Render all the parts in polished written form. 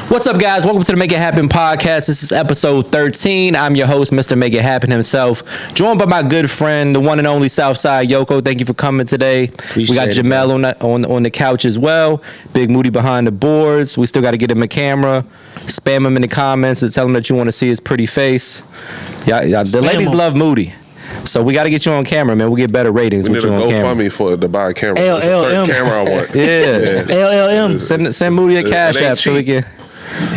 What's up, guys? Welcome to the Make It Happen podcast. This is episode 13. I'm your host, Mr. Make It Happen himself, joined by my good friend, the one and only Southside Yoko. Thank you for coming today. We got Jamel on the couch as well. Big Moody behind the boards. We still got to get him a camera. Spam him in the comments and tell him that you want to see his pretty face. The ladies love Moody. So we got to get you on camera, man. We'll get better ratings. We need to GoFundMe to buy a camera. It's a certain camera I want. LLM. Send Moody a cash app so he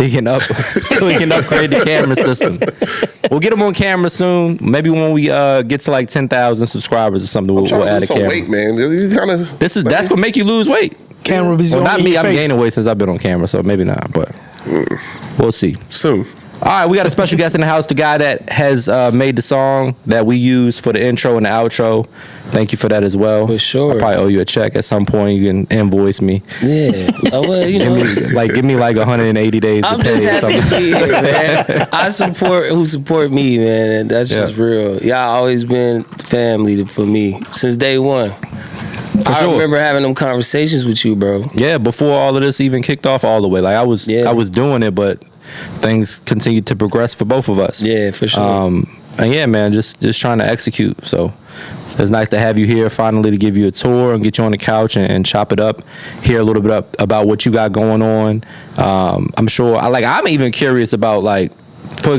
can upgrade the camera system. We'll get him on camera soon. Maybe when we get to like 10,000 subscribers or something, we'll add a camera. Weight, man. You That's gonna make you lose weight. Camera not me. I'm gaining weight since I've been on camera, so maybe not. But we'll see soon. All right, we got a special guest in the house, the guy that has made the song that we use for the intro and the outro. Thank you for that as well. For sure. I'll probably owe you a check at some point. You can invoice me. Yeah. Well, give me like 180 days I'm to pay. I'm just happy to be here, man. I support who support me, man. That's just real. Y'all always been family for me since day one. I remember having them conversations with you, bro. Yeah, before all of this even kicked off all the way. Like I was doing it, but things continued to progress for both of us. Yeah, for sure. And yeah, man, just trying to execute. So it's nice to have you here finally to give you a tour and get you on the couch and chop it up, hear a little bit about what you got going on. I'm sure I'm even curious about tell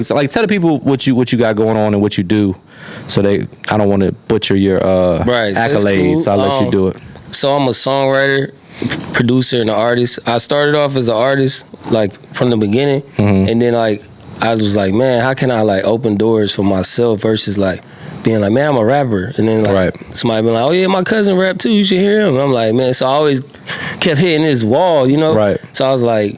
the people what you got going on and what you do. So I don't want to butcher your accolades. So I'll let you do it. So I'm a songwriter, producer, and an artist. I started off as an artist from the beginning, and then I was like, man, how can I open doors for myself versus being like, man, I'm a rapper, and then somebody be like, oh yeah, my cousin rap too, you should hear him. And I'm like, man, so I always kept hitting this wall, Right. So I was like,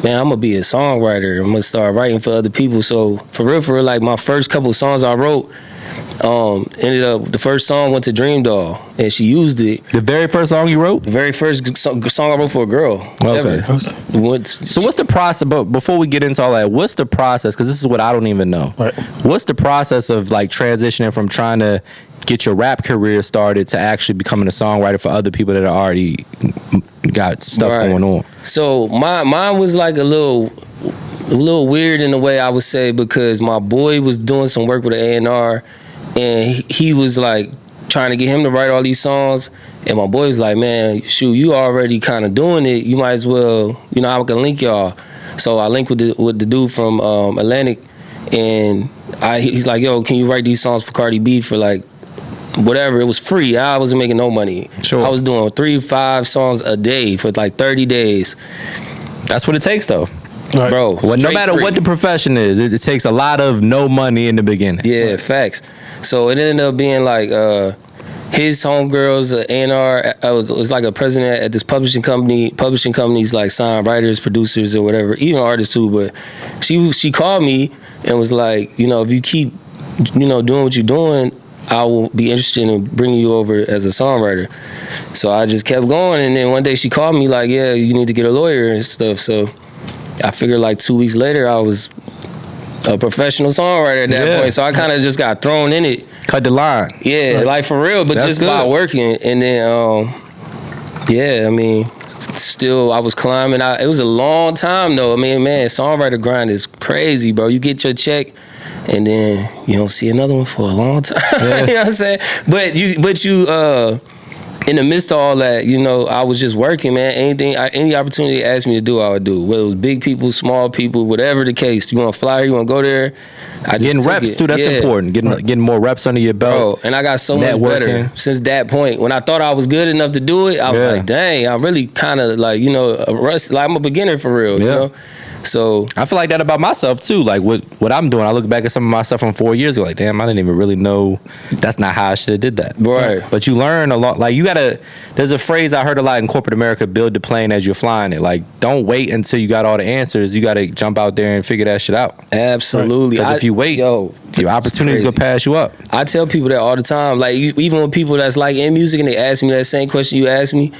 man, I'm gonna be a songwriter. I'm gonna start writing for other people. So for real, my first couple of songs I wrote, ended up the first song went to Dream Doll, and she used it. The very first song you wrote? The very first song I wrote for a girl ever. So what's the process? But before we get into all that, what's the process? Because this is what I don't even know. Right. What's the process of transitioning from trying to get your rap career started to actually becoming a songwriter for other people that are already got stuff going on? So mine was a little weird in a way, I would say, because my boy was doing some work with an A&R, and he was trying to get him to write all these songs, and my boy was like, man, shoot, you already kind of doing it, you might as well, I can link y'all. So I linked with the dude from Atlantic, and he's like, yo, can you write these songs for Cardi B for whatever? It was free. I wasn't making no money. Sure. I was doing 3-5 songs a day for 30 days. That's what it takes, though. Right. Bro, no matter what the profession is, it takes a lot of no money in the beginning. Yeah, facts. So it ended up being his homegirls, A&R, was a president at this publishing company. Publishing companies sign writers, producers, or whatever, even artists too. But she called me and was like, if you keep, doing what you're doing, I will be interested in bringing you over as a songwriter. So I just kept going, and then one day she called me yeah, you need to get a lawyer and stuff. So I figured 2 weeks later I was a professional songwriter at that point. So I kind of just got thrown in it. Cut the line. Yeah, for real, but that's just good. By working. And then, still I was climbing out. It was a long time though. Man, songwriter grind is crazy, bro. You get your check, and then you don't see another one for a long time. Yeah. You know what I'm saying? But you in the midst of all that, I was just working, man. Any opportunity they asked me to do, I would do. Whether it was big people, small people, whatever the case. You want to fly, you want to go there. Getting reps too, that's important. Getting more reps under your belt. Bro, and I got so much better since that point. When I thought I was good enough to do it, I was like, dang, I'm really kind of a rust. I'm a beginner for real, you know? So I feel like that about myself too. What I'm doing, I look back at some of my stuff from 4 years ago, damn, I didn't even really know that's not how I should have did that. Right. But you learn a lot. There's a phrase I heard a lot in corporate America: build the plane as you're flying it. Don't wait until you got all the answers. You got to jump out there and figure that shit out. Absolutely. Because if you wait, your opportunities gonna pass you up. I tell people that all the time. Even with people that's in music and they ask me that same question you asked me,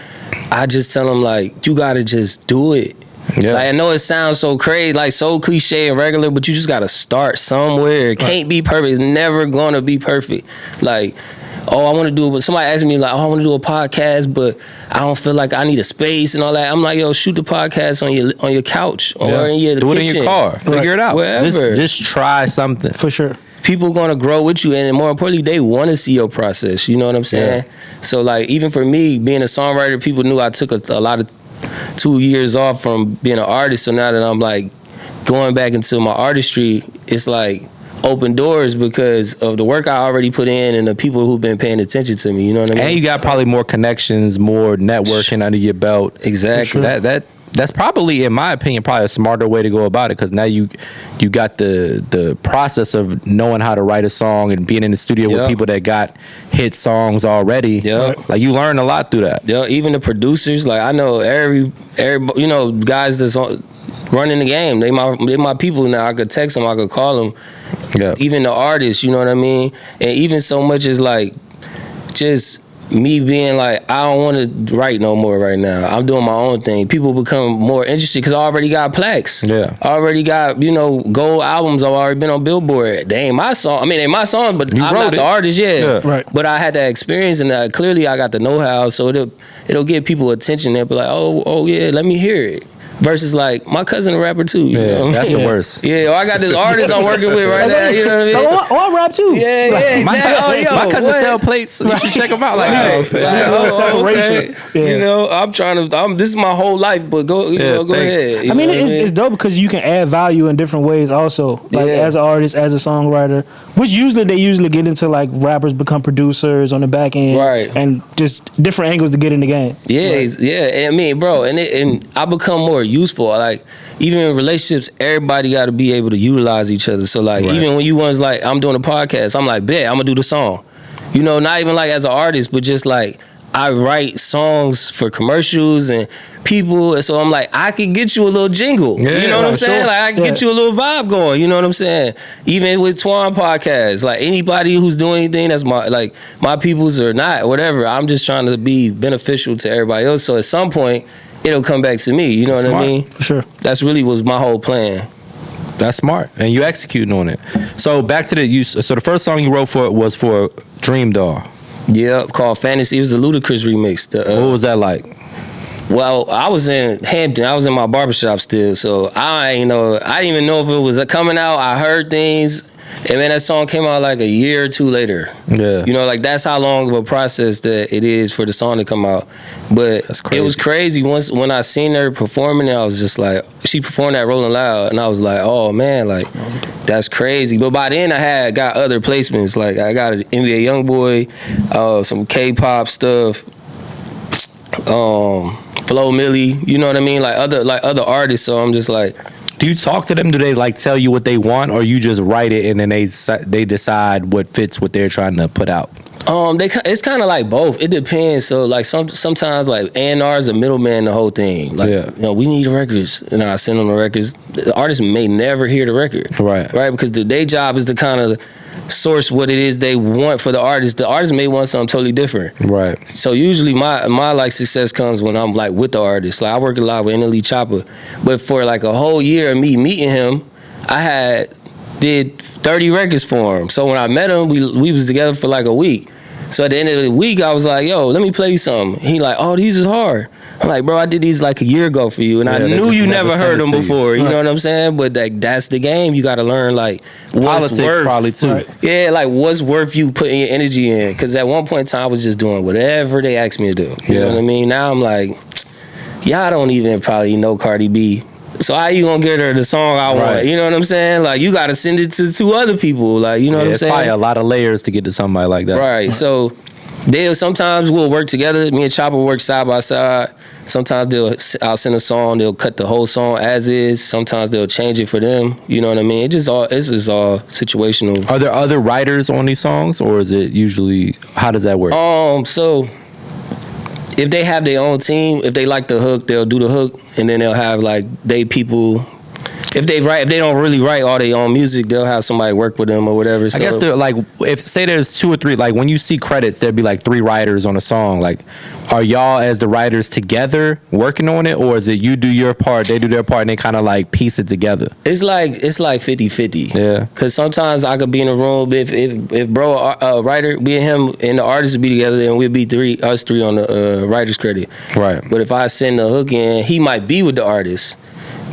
I just tell them you gotta just do it. Yeah. I know it sounds so crazy, so cliche and regular, but you just gotta start somewhere. It can't be perfect. It's never gonna be perfect. I want to do it, but somebody asked me like, I want to do a podcast, but I don't feel like I need a space and all that. I'm like, yo, shoot the podcast on your couch or in your do kitchen. it in your car. Figure it out. Wherever. Just try something. For sure. People gonna grow with you, and more importantly, they want to see your process. You know what I'm saying? Yeah. So like, even for me, being a songwriter, people knew I took a lot of 2 years off from being an artist. So now that I'm like going back into my artistry, it's like open doors because of the work I already put in and the people who've been paying attention to me. You know what I mean? And you got probably more connections, more networking under your belt. Exactly. That's probably, in my opinion, probably a smarter way to go about it, because now you got the process of knowing how to write a song and being in the studio with people that got hit songs already. Yeah. Like, you learn a lot through that. Yeah, even the producers, like I know every you know, guys that's running the game. They my people now. I could text them, I could call them. Yeah. Even the artists, you know what I mean? And even so much as like just me being like, I don't want to write no more right now. I'm doing my own thing. People become more interested because I already got plaques. Yeah. I already got, you know, gold albums. I've already been on Billboard. They ain't my song. I mean, they ain't my song, but I'm not the artist yet. Yeah. Right. But I had that experience, and clearly I got the know-how, so it'll give people attention. They'll be like, oh yeah, let me hear it. Versus like, my cousin a rapper too. You know what that's I mean? the worst. Yeah, or I got this artist I'm working with right now. You know what I mean? I rap too. Yeah, My, exactly. my cousin sell plates. You should check them out. Like, Okay. Yeah. You know, I'm trying to. This is my whole life, but go ahead. I mean, it's dope because you can add value in different ways also. Like as an artist, as a songwriter, which they usually get into, like rappers become producers on the back end. Right. And just different angles to get in the game. Yeah, Right. yeah. And I mean, bro, and I become more useful. Like, even in relationships, everybody got to be able to utilize each other. So like, even when you was like, I'm doing a podcast, I'm like, bet I'm gonna do the song. You know, not even like as an artist, but just like, I write songs for commercials and people, and so I'm like, I can get you a little jingle. Yeah, you know what I'm saying? sure. Like, I can get you a little vibe going. You know what I'm saying? Even with Twan podcast, like anybody who's doing anything that's my people's or not, whatever. I'm just trying to be beneficial to everybody else. So at some point, it'll come back to me. You know what I mean? For sure. That's really was my whole plan. That's smart, and you executing on it. So back to so the first song you wrote was for Dream Doll. Yeah, called Fantasy. It was a Ludacris remix. What was that like? Well, I was in Hampton. I was in my barbershop still, so I didn't even know if it was coming out. I heard things, and then that song came out like a year or two later. Yeah. You know, like that's how long of a process that it is for the song to come out. But it was crazy. When I seen her performing, I was just like, she performed that Rolling Loud, and I was like, oh man, like that's crazy. But by then I got other placements. Like I got an NBA YoungBoy, some K-pop stuff, Flo Milli, you know what I mean? Like other artists. So I'm just like, do you talk to them? Do they like tell you what they want, or you just write it and then they decide what fits what they're trying to put out? It's kind of like both. It depends. So like sometimes like A&R is a middleman the whole thing. Like, you know, we need the records, and I send them the records. The artist may never hear the record, right? Because the day job is to kind of source what it is they want for the artist. The artist may want something totally different, right? So usually my like success comes when I'm like with the artist. Like I work a lot with NLE Choppa, but for like a whole year of me meeting him, I did 30 records for him. So when I met him, we was together for like a week. So at the end of the week, I was like, yo, let me play you something. He like, oh, these is hard. I'm like, bro, I did these like a year ago for you, and I knew you never heard them before. You know what I'm saying? But like, that's the game. You got to learn like what's politics worth. Probably too. Right. Yeah, like what's worth you putting your energy in. Because at one point in time, I was just doing whatever they asked me to do. You know what I mean? Now I'm like, y'all don't even probably know Cardi B. So how you gonna get her the song I want? You know what I'm saying? Like you gotta send it to two other people. Like you know what I'm saying? It's probably a lot of layers to get to somebody like that. Right. So sometimes we'll work together. Me and Choppa work side by side. Sometimes I'll send a song, they'll cut the whole song as is. Sometimes they'll change it for them. You know what I mean? It's just all situational. Are there other writers on these songs, or is it usually, how does that work? So if they have their own team, if they like the hook, they'll do the hook, and then they'll have like they people if they don't really write all their own music, they'll have somebody work with them or whatever. So, I guess they're like, if say there's 2 or 3, like when you see credits, there'd be like 3 writers on a song. Like, are y'all as the writers together working on it, or is it you do your part, they do their part, and they kind of like piece it together? It's like 50-50. Yeah. Cause sometimes I could be in a room if bro a writer, me and him and the artist would be together, and we'd be us three on the writer's credit. Right. But if I send the hook in, he might be with the artist.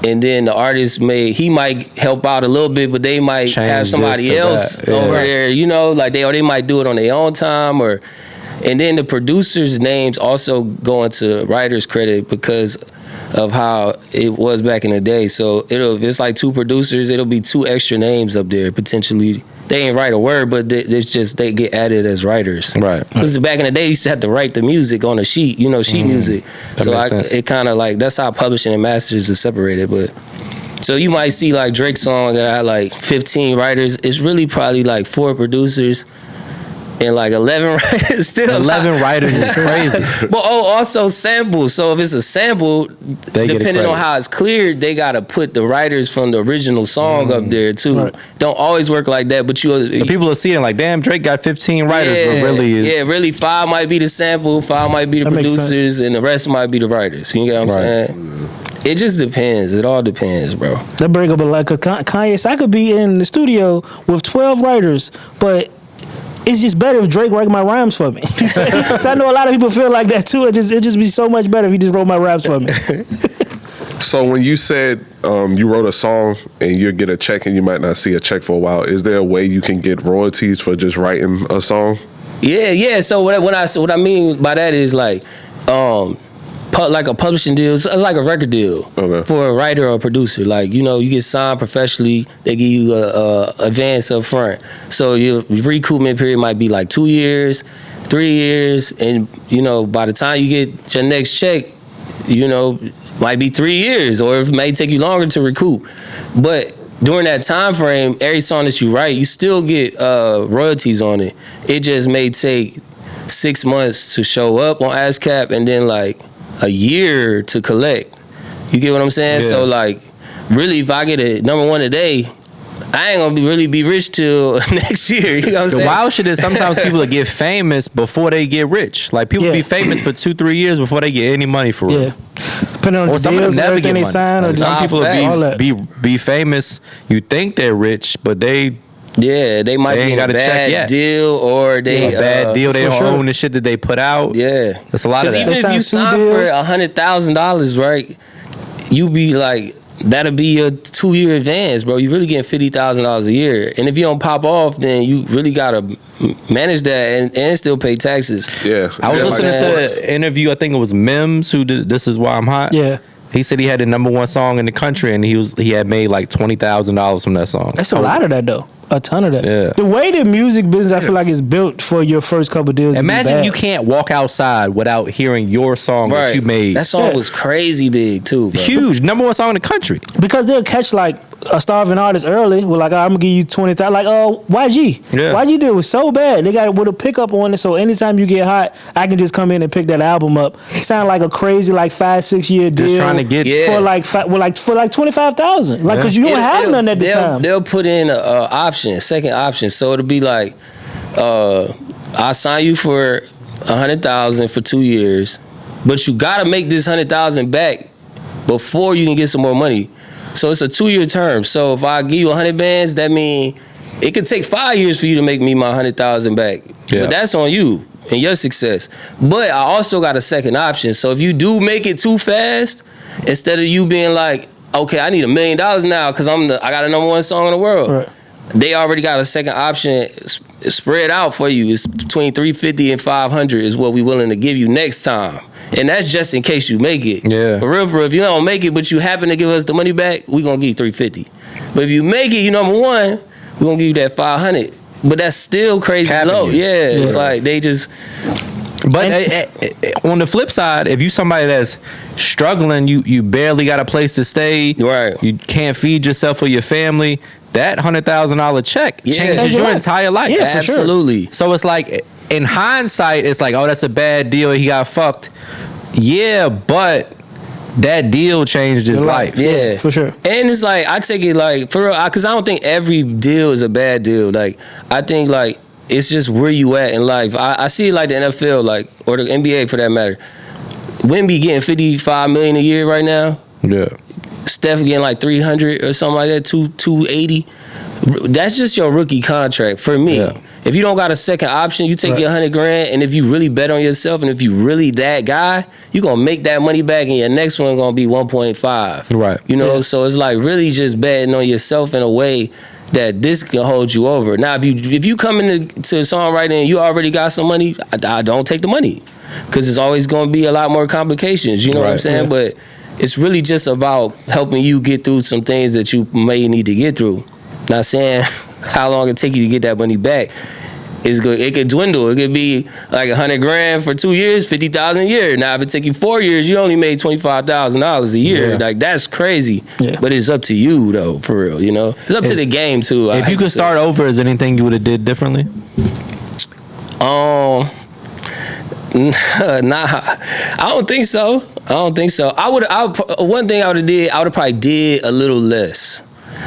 And then the artist he might help out a little bit, but they might have somebody else over there, you know, like they might do it on their own time, and then the producers' names also go into writer's credit because of how it was back in the day. So if it's like 2 producers, it'll be 2 extra names up there potentially. They ain't write a word, but it's just they get added as writers. Right. Because back in the day, you used to have to write the music on a sheet, you know, sheet music. That makes sense. It kind of like, that's how publishing and masters are separated. But so you might see like Drake's song that had like 15 writers. It's really probably like 4 producers and like 11 writers. Still 11 writers is crazy. But also samples. So if it's a sample, depending on how it's cleared, they gotta put the writers from the original song up there too. Right. Don't always work like that, but so people are seeing like, damn, Drake got 15 writers, but really 5 might be the sample, 5 might be the producers, and the rest might be the writers. You get what I'm saying? It just depends. It all depends, bro. That bring up like Kanye. So I could be in the studio with 12 writers, but it's just better if Drake write my rhymes for me. So I know a lot of people feel like that too. It just be so much better if he just wrote my raps for me. So when you said you wrote a song and you get a check and you might not see a check for a while, is there a way you can get royalties for just writing a song? Yeah. So what I mean by that is like like a publishing deal, it's like a record deal for a writer or a producer. Like, you know, you get signed professionally, they give you a advance up front. So your recoupment period might be like 2 years, 3 years, and you know, by the time you get your next check, you know, might be 3 years, or it may take you longer to recoup. But during that time frame, every song that you write, you still get royalties on it. It just may take 6 months to show up on ASCAP, and then like a year to collect. You get what I'm saying? Yeah. So like, really, if I get a number 1 today, I ain't gonna really be rich till next year. You know what I'm saying? The wild shit is sometimes people that get famous before they get rich. Like people be famous for 2-3 years before they get any money for real. Depending on the deals and everything they sign. Like some people be famous. You think they're rich, but they might be in a bad deal, or they bad deal. They don't own the shit that they put out. Yeah, that's a lot of that. Even if you sign for $100,000, right? You be like, that'll be your 2-year advance, bro. You really getting $50,000 a year, and if you don't pop off, then you really gotta manage that and still pay taxes. Yeah, I was listening to an interview. I think it was Mims who did "This Is Why I'm Hot." Yeah. He said he had the number 1 song in the country, and he had made like $20,000 from that song. That's a lot of that though. A ton of that. Yeah. The way the music business, I feel like, is built for your first couple of deals. Imagine you can't walk outside without hearing your song that you made. That song was crazy big too, bro. Huge, number 1 song in the country. Because they'll catch like a starving artist early. We're like, I'm gonna give you 20,000. Like, YG. Yeah. YG did was so bad. They got it with a pickup on it, so anytime you get hot, I can just come in and pick that album up. Sound like a crazy like 5-6 year deal. Just trying to get for like $25,000. Like, cause you don't have none at the time. They'll put in a second option. So it'll be like, I'll sign you for $100,000 for 2 years, but you gotta make this $100,000 back before you can get some more money. So it's a 2-year term. So if I give you 100 bands, that means it could take 5 years for you to make me my 100,000 back. Yeah. But that's on you and your success. But I also got a second option. So if you do make it too fast, instead of you being like, okay, I need $1 million now because I got a number 1 song in the world. Right. They already got a second option spread out for you. It's between $350 and $500 is what we willing to give you next time. And that's just in case you make it. Yeah. For real, if you don't make it, but you happen to give us the money back, we gonna give you $350. But if you make it, you number 1, we gonna give you that $500. But that's still crazy low. Yeah, it's like they just. But on the flip side, if you somebody that's struggling, you barely got a place to stay. Right. You can't feed yourself or your family. That $100,000 check changes your entire life. Yeah, absolutely. Sure. So it's like, in hindsight, it's like, oh, that's a bad deal. He got fucked. Yeah, but that deal changed his life. Yeah, for sure. And it's like, I take it like, for real, because I don't think every deal is a bad deal. Like, I think like, it's just where you at in life. I see it like the NFL, like, or the NBA for that matter. Wemby getting $55 million a year right now. Yeah. Steph getting like 300 or something like that, 280. That's just your rookie contract for me. Yeah. If you don't got a second option, you take your $100,000, and if you really bet on yourself, and if you really that guy, you gonna make that money back, and your next one gonna be 1.5. Right. You know, so it's like really just betting on yourself in a way that this can hold you over. Now, if you come into songwriting and you already got some money, I don't take the money, because it's always gonna be a lot more complications. You know what I'm saying? Yeah. But it's really just about helping you get through some things that you may need to get through. Not saying how long it take you to get that money back. It's good. It could dwindle. It could be like $100,000 for 2 years, $50,000 a year. Now, if it take you 4 years, you only made $25,000 a year. Yeah. Like, that's crazy. Yeah. But it's up to you though, for real. You know, it's up to the game too. If you could start over, is there anything you would have did differently? Nah, I don't think so. One thing I would have did, I would have probably did a little less.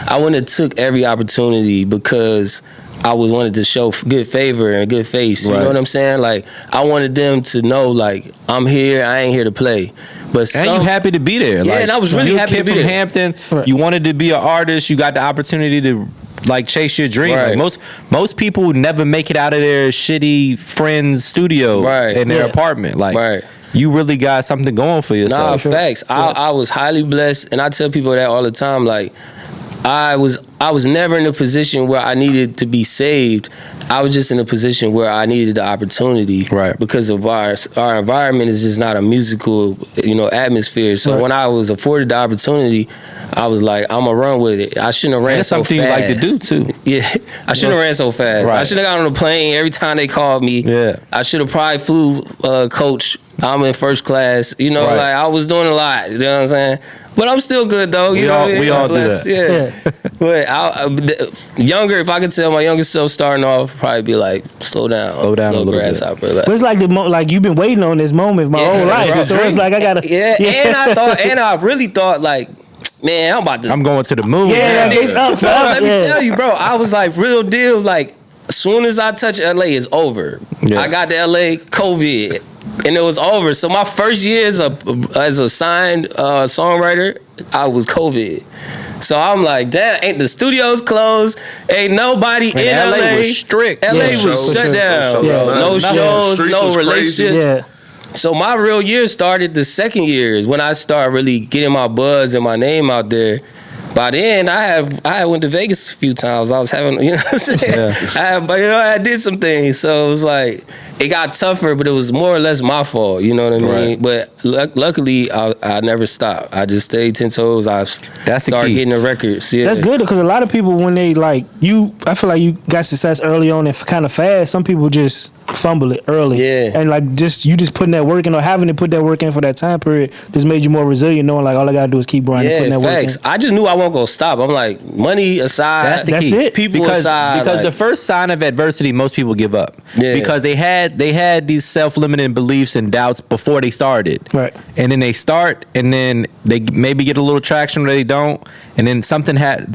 I wouldn't have took every opportunity, because I wanted to show good favor and good face. You know what I'm saying? Like, I wanted them to know, like, I'm here. I ain't here to play. But And you happy to be there. Yeah, like, and I was really you a happy kid to be from there. Hampton. Right. You wanted to be an artist. You got the opportunity to like chase your dream. Right. Like, most people never make it out of their shitty friend's studio in their apartment. Like, you really got something going for yourself. Nah, facts. I was highly blessed, and I tell people that all the time. Like, I was never in a position where I needed to be saved. I was just in a position where I needed the opportunity, right? Because of our environment is just not a musical, atmosphere. So when I was afforded the opportunity, I was like, I'm gonna run with it. I shouldn't have ran so fast. That's something you like to do too. Yeah, I shouldn't have ran so fast. Right. I should have got on a plane every time they called me. Yeah, I should have probably flew coach. I'm in first class. Like, I was doing a lot. You know what I'm saying? But I'm still good though. We all do that. Yeah. But younger, if I could tell my younger self starting off, probably be like, slow down a little grasshopper. But it's like like you've been waiting on this moment my whole life. Bro, so it's like I gotta. And I really thought like, man, I'm going to the moon. Yeah, it's up. Bro, let me tell you, bro. I was like, real deal. Like, as soon as I touch LA, it's over. Yeah. I got to LA, COVID. And it was over. So my first year as a signed songwriter, I was COVID. So I'm like, damn, ain't the studios closed? Ain't nobody in LA. LA was strict. LA was shut down, bro. No shows, no relationships. Yeah. So my real year started the second year is when I started really getting my buzz and my name out there. By then, I went to Vegas a few times. I was having, you know what I'm saying? Yeah. I did some things. So it was like, it got tougher, but it was more or less my fault. You know what I mean? Right. But luckily, I never stopped. I just stayed 10 toes. That's the started key. getting the records. Yeah. That's good, because a lot of people, when they I feel like you got success early on and kind of fast. Some people just fumble it early. Yeah. And you just putting that work in, or having to put that work in for that time period just made you more resilient, knowing like all I gotta do is keep grinding, putting that work in. I just knew I wasn't gonna stop. I'm like, money aside, That's the key. it. People because aside, because like, the first sign of adversity, most people give up. Yeah. Because they had these self-limiting beliefs and doubts before they started. Right. And then they start, and then they maybe get a little traction, or they don't, and then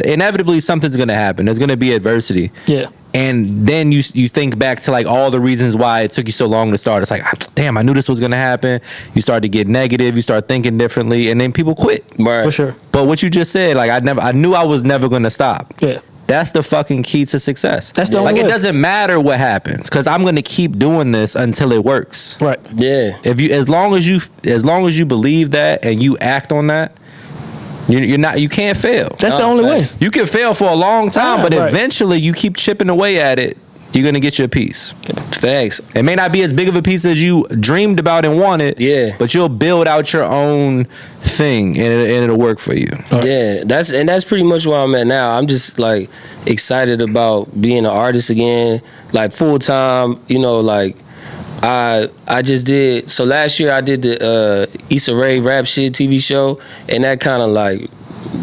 inevitably something's gonna happen. There's gonna be adversity. Yeah. And then you think back to like all the reasons why it took you so long to start. It's like, damn, I knew this was gonna happen. You start to get negative. You start thinking differently, and then people quit. Right. For sure. But what you just said, like I knew I was never gonna stop. Yeah. That's the fucking key to success. That's the only it way. doesn't matter what happens, because I'm gonna keep doing this until it works. Right. Yeah. As long as you believe that and you act on that, you can't fail. That's the only way. You can fail for a long time, but eventually you keep chipping away at it, you're gonna get your piece. Facts. It may not be as big of a piece as you dreamed about and wanted, but you'll build out your own thing, and it'll work for you. Yeah, that's pretty much where I'm at now. I'm just like excited about being an artist again, like full time. Like I just did. So last year I did the Issa Rae rap shit TV show, and that kind of like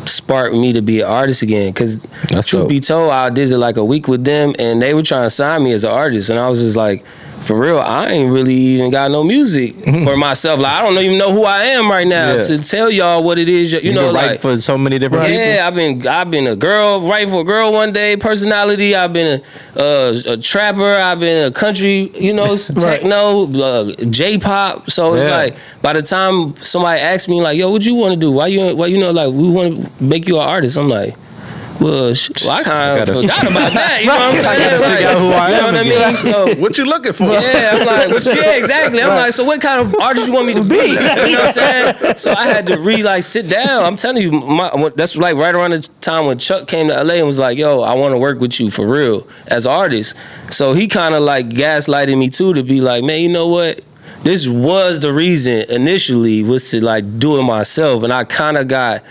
sparked me to be an artist again. Because truth be told, I did it like a week with them, and they were trying to sign me as an artist, and I was just like, for real, I ain't really even got no music for myself. Like I don't even know who I am right now to tell y'all what it is. You know, write like for so many different people. Yeah, I've been a girl, writing for a girl one day, personality. I've been a trapper. I've been a country, techno, J-pop. So it's like by the time somebody asks me like, "Yo, what you want to do? Why we want to make you an artist?" I'm like, well, I kind of forgot about that. You know what I'm saying? Like, who I am. You know what I mean? So what you looking for? yeah, I'm like, exactly. I'm like, so what kind of artist you want me to be? You know what I'm saying? So I had to sit down. I'm telling you, that's like right around the time when Chuck came to LA and was like, yo, I want to work with you for real as an artist. So he kind of like gaslighted me too to be like, man, you know what? This was the reason initially was to like do it myself, and I kind of got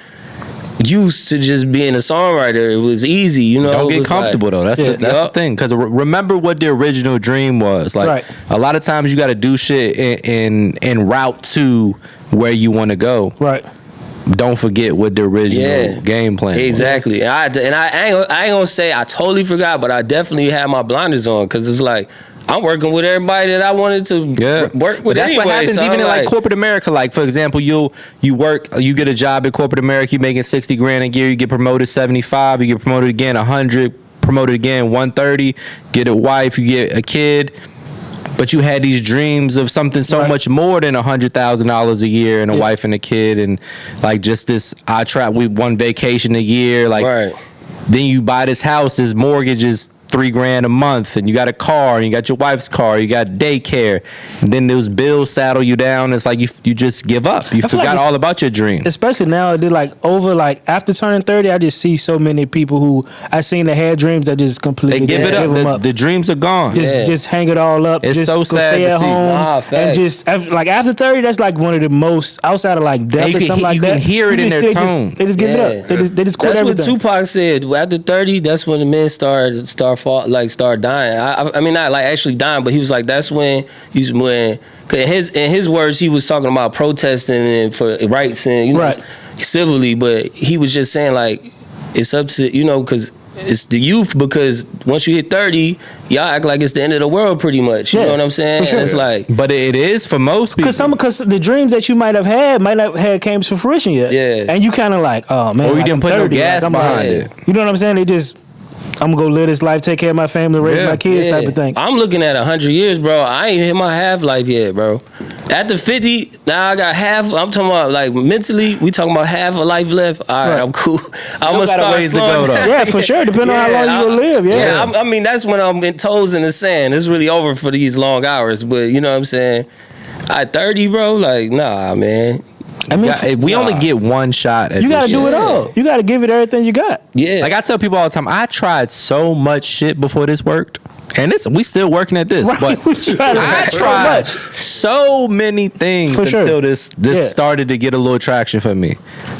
used to just being a songwriter. It was easy, Don't get comfortable though. That's the thing. Because remember what the original dream was. Like a lot of times you got to do shit in route to where you want to go. Right. Don't forget what the original game plan was. Exactly. And I ain't gonna say I totally forgot, but I definitely had my blinders on because it's like I'm working with everybody that I wanted to work with. But that's what happens even in like corporate America. Like for example, you get a job at corporate America, you making $60,000 a year, you get promoted 75, you get promoted again 100, promoted again 130, get a wife, you get a kid. But you had these dreams of something so much more than $100,000 a year and a wife and a kid, and like just this. We one vacation a year, like then you buy this house, this mortgage is $3,000 a month, and you got a car, and you got your wife's car, you got daycare, and then those bills saddle you down. It's like you just give up. You forgot all about your dreams. Especially now, after turning 30, I just see so many people who I seen that had dreams that just completely give it up. The dreams are gone. Just hang it all up. It's just so sad stay to at see. home and just like after 30, that's like one of the most outside of like death or something like that. You can hear it in their tone. They just give it up. They just quit everything. That's what Tupac said. After 30, that's when the men start dying. I mean, not like actually dying, but he was like, that's when in his words, he was talking about protesting and for rights and civilly, but he was just saying like it's up to because it's the youth, because once you hit 30, y'all act like it's the end of the world pretty much. You know what I'm saying? For sure. And it's like, but it is for most people. Because the dreams that you might not have came to fruition yet. Yeah. And you kind of like, oh man, or you like, didn't put 30, no gas behind it. You know what I'm saying? They just, I'm gonna go live this life, take care of my family, raise my kids, type of thing. I'm looking at 100 years, bro. I ain't hit my half life yet, bro. After 50, now I got half. I'm talking about like mentally, we talking about half a life left. All right, I'm cool. I'm gonna start ways to go, though. Yeah, for sure. Depending on how long you gonna live. Yeah. I mean, that's when I'm in toes in the sand. It's really over for these long hours. But you know what I'm saying? At 30, bro, like, nah, man. I mean, we only get one shot at you gotta this do shit. it all. You gotta give it everything you got. Yeah. Like I tell people all the time, I tried so much shit before this worked. And we still working at this. Right. But I tried so many things until this started to get a little traction for me.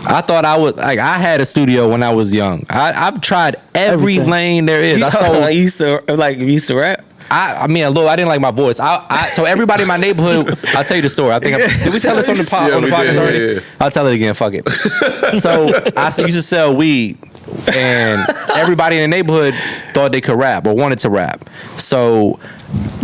I thought I was like, I had a studio when I was young. I've tried every lane there is. I used to rap. I mean, a little. I didn't like my voice. So everybody in my neighborhood, I'll tell you the story. I think did we tell this on the podcast already? Yeah. I'll tell it again. Fuck it. So I used to sell weed, and everybody in the neighborhood thought they could rap or wanted to rap. So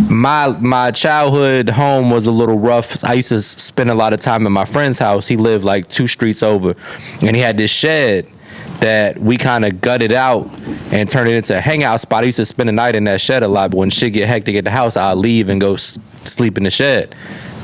my childhood home was a little rough. I used to spend a lot of time in my friend's house. He lived like 2 streets over, and he had this shed that we kind of gutted out and turned it into a hangout spot. I used to spend the night in that shed a lot, but when shit get hectic at the house, I'd leave and go sleep in the shed.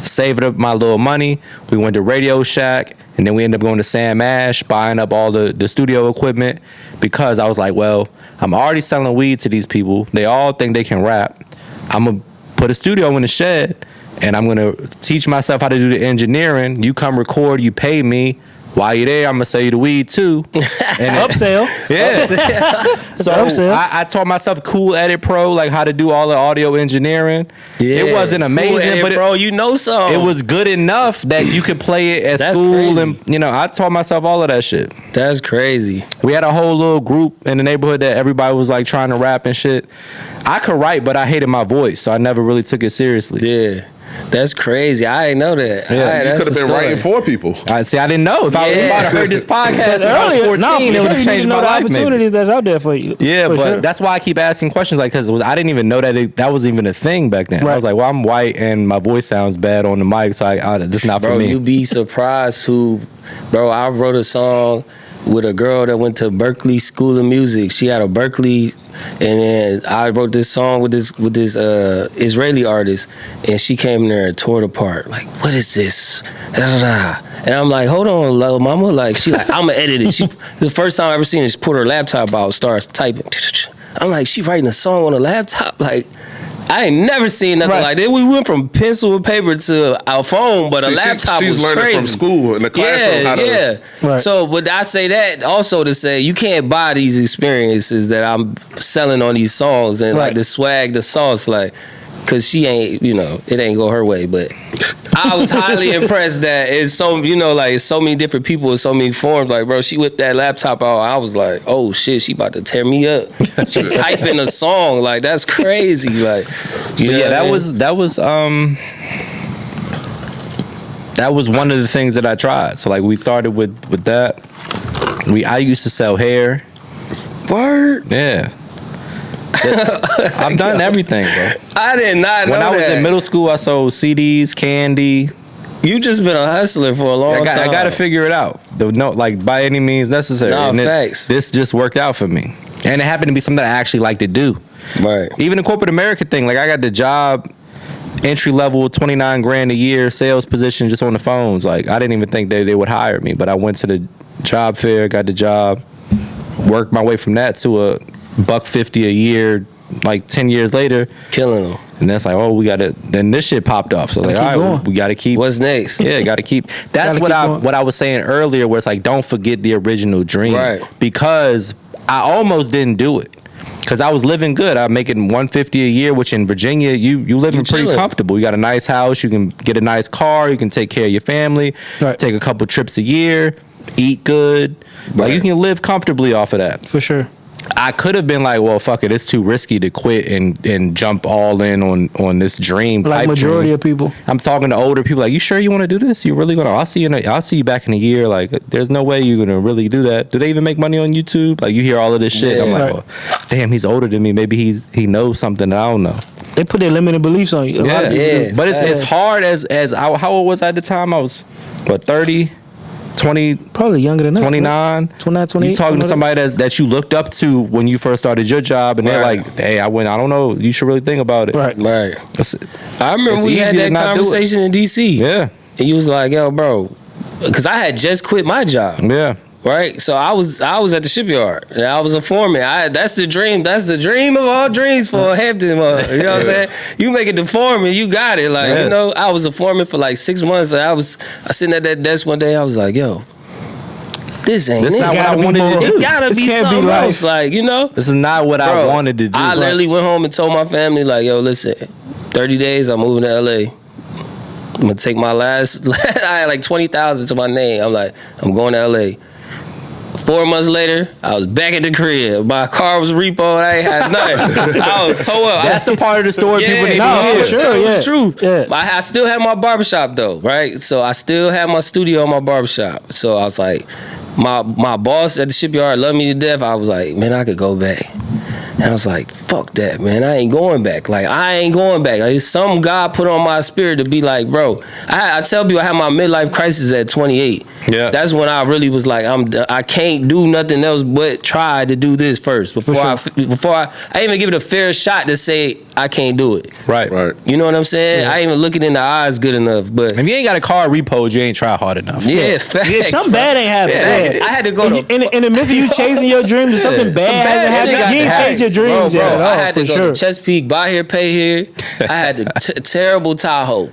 Saving up my little money, we went to Radio Shack, and then we ended up going to Sam Ash, buying up all the studio equipment, because I was like, well, I'm already selling weed to these people. They all think they can rap. I'm going to put a studio in the shed, and I'm going to teach myself how to do the engineering. You come record, you pay me. While you're there, I'm gonna sell you the weed too. And upsell. Yeah. So I taught myself Cool Edit Pro, like how to do all the audio engineering. Yeah. It wasn't amazing, cool Edit, but bro, you know something. It was good enough that you could play it at school, crazy. And I taught myself all of that shit. That's crazy. We had a whole little group in the neighborhood that everybody was like trying to rap and shit. I could write, but I hated my voice, so I never really took it seriously. Yeah. That's crazy. I didn't know that. You could have been writing for people. I see. I didn't know if I was about to heard this podcast when I was 14, it would have changed my life. Opportunities that's out there for you. Yeah, for but sure. that's why I keep asking questions, like, because I didn't even know that that was even a thing back then. Right. I was like, well, I'm white and my voice sounds bad on the mic, so this is not for me. You'd be surprised I wrote a song with a girl that went to Berkeley School of Music. She had a Berkeley, and then I wrote this song with this Israeli artist, and she came in there and tore it apart. Like, what is this? And I'm like, hold on, little mama. Like, she like, I'ma edit it. The first time I ever seen it, she put her laptop out, starts typing. I'm like, she writing a song on a laptop? Like, I ain't never seen nothing like that. We went from pencil and paper to our phone, but a laptop was crazy. She's learning from school in the classroom how to... Right. So, but I say that also to say you can't buy these experiences that I'm selling on these songs and like the swag, the sauce, like, cause she ain't, it ain't go her way. But I was highly impressed that it's so, it's so many different people in so many forms. Like, bro, she whipped that laptop out. I was like, oh shit, she about to tear me up. She typing a song, like, that's crazy. Like, that was one of the things that I tried. So like we started with that. I used to sell hair. Word. Yeah. I've done everything, bro. I did not know when I was that. in middle school, I sold CDs, candy. You just been a hustler for a long time. I got to figure it out. Like by any means necessary. Nah, and facts. This just worked out for me, and it happened to be something I actually like to do. Right. Even the corporate America thing, like I got the job, entry level, $29,000 a year, sales position, just on the phones. Like I didn't even think they would hire me, but I went to the job fair, got the job, worked my way from that to a $150 a year, like 10 years later, killing them. And that's like, oh, we got to. Then this shit popped off. So like, all right, we got to keep. What's next? Yeah, got to keep. That's what I was saying earlier, where it's like, don't forget the original dream, right? Because I almost didn't do it. Because I was living good. I'm making $150 a year, which in Virginia, you living pretty comfortable. You got a nice house. You can get a nice car. You can take care of your family. Right. Take a couple trips a year. Eat good. Right. Like you can live comfortably off of that. For sure. I could have been like, well, fuck it, it's too risky to quit and jump all in on this dream. Like majority of people. I'm talking to older people, like, you sure you want to do this? You really gonna? I'll see you back in a year. Like, there's no way you're gonna really do that. Do they even make money on YouTube? Like, you hear all of this shit. Yeah. I'm like, well, damn, he's older than me. Maybe he knows something that I don't know. They put their limited beliefs on you. Yeah. But it's hard as how old was I at the time? I was 30. 20, probably younger than that. 29, 28. You talking to somebody that you looked up to when you first started your job, and they're like, "Hey, I don't know. You should really think about it." Right. I remember we had that conversation in DC. Yeah, and you was like, "Yo, bro," because I had just quit my job. Yeah. Right, so I was at the Shipyard, and I was a foreman. That's the dream. That's the dream of all dreams for Hampton. You know what I'm saying? You make it the foreman, you got it. Like I was a foreman for like 6 months. And I sitting at that desk one day. I was like, "Yo, this ain't it. Not what I wanted to do. It gotta be something else." Like this is not what I wanted to do. I literally went home and told my family, like, "Yo, listen, 30 days, I'm moving to LA. I'm gonna take my last. I had like 20,000 to my name. I'm like, I'm going to LA." 4 months later, I was back at the crib. My car was repoed. I ain't had nothing. I was tore up. That's the part of the story people need to hear. Sure, it's true. Yeah. I still had my barbershop though, right? So I still had my studio in my barbershop. So I was like, my boss at the Shipyard loved me to death. I was like, man, I could go back. And I was like, fuck that, man. I ain't going back. Like, I ain't going back. Like, some God put on my spirit to be like, bro. I tell people I had my midlife crisis at 28. Yeah. That's when I really was like, I can't do nothing else but try to do this first. Before I even give it a fair shot to say I can't do it. Right. You know what I'm saying? I ain't even look it in the eyes good enough. But if you ain't got a car repoed, you ain't try hard enough. Yeah, facts. Yeah, something bad ain't happened. Yeah, I had to go in the midst of you chasing your dreams, something bad hasn't happened. You ain't chased your dreams yet. Bro, I had to go to Chesapeake, buy here, pay here. I had the terrible Tahoe.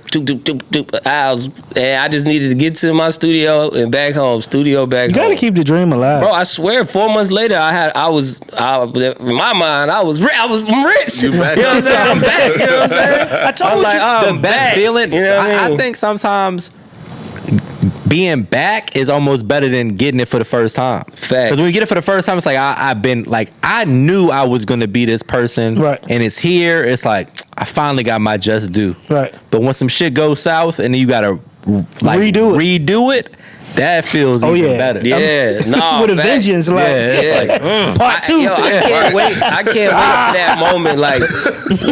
I just needed to get to my studio and back home. Studio back home. You gotta keep the dream alive, bro. I swear, 4 months later, I was in my mind, I'm rich. You know what I'm saying? I'm back. You know what I'm saying? I told you the best feeling. You know what I think sometimes being back is almost better than getting it for the first time. Facts. Because when you get it for the first time, it's like I knew I was gonna be this person, right? And it's here. It's like I finally got my just due. Right. But when some shit goes south and then you gotta like redo it, that feels even better. Yeah, no, with a vengeance, like part two. I can't wait. I can't wait to that moment, like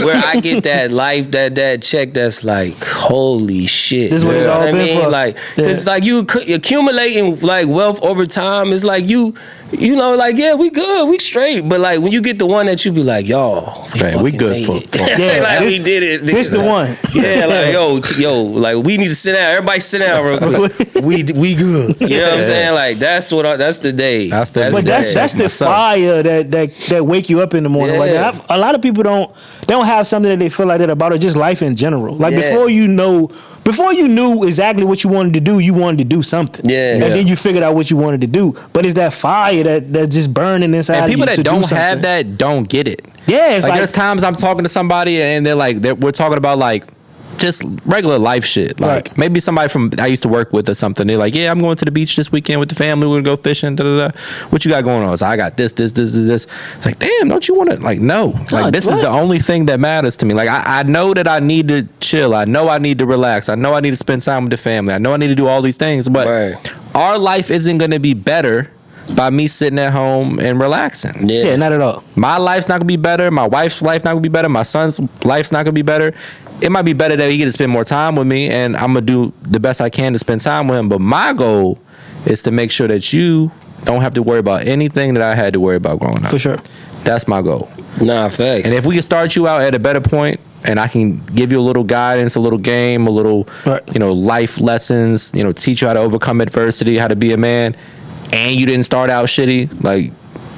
where I get that life, that check. That's like, holy shit. This is what it's all been for. Like, because like you accumulating like wealth over time. It's like you know, like we good, we straight. But like when you get the one that you be like, y'all, we good for like we did it. This the one. Yeah, like yo, like we need to sit down. Everybody sit down real quick. We good. You know what I'm saying? Like that's the day. That's the fire that wake you up in the morning. Yeah. Like a lot of people don't have something that they feel like that about, or just life in general. Like before you knew exactly what you wanted to do, you wanted to do something. Yeah. And then you figured out what you wanted to do. But it's that fire that's just burning inside and people of you that don't do have that don't get it. Yeah, it's like there's times I'm talking to somebody and they're like, we're talking about like just regular life shit. Like maybe somebody from I used to work with or something. They're like, yeah, I'm going to the beach this weekend with the family. We're gonna go fishing. Da, da, da. What you got going on? So I got this. It's like, damn, don't you want to? Like, no. Like this is the only thing that matters to me. Like I know that I need to chill. I know I need to relax. I know I need to spend time with the family. I know I need to do all these things. But our life isn't gonna be better by me sitting at home and relaxing. Yeah, not at all. My life's not gonna be better. My wife's life not gonna be better. My son's life's not gonna be better. It might be better that he get to spend more time with me, and I'm gonna do the best I can to spend time with him. But my goal is to make sure that you don't have to worry about anything that I had to worry about growing up. For sure. That's my goal. Nah, facts. And if we can start you out at a better point, and I can give you a little guidance, a little game, a little, life lessons, teach you how to overcome adversity, how to be a man, and you didn't start out shitty, like,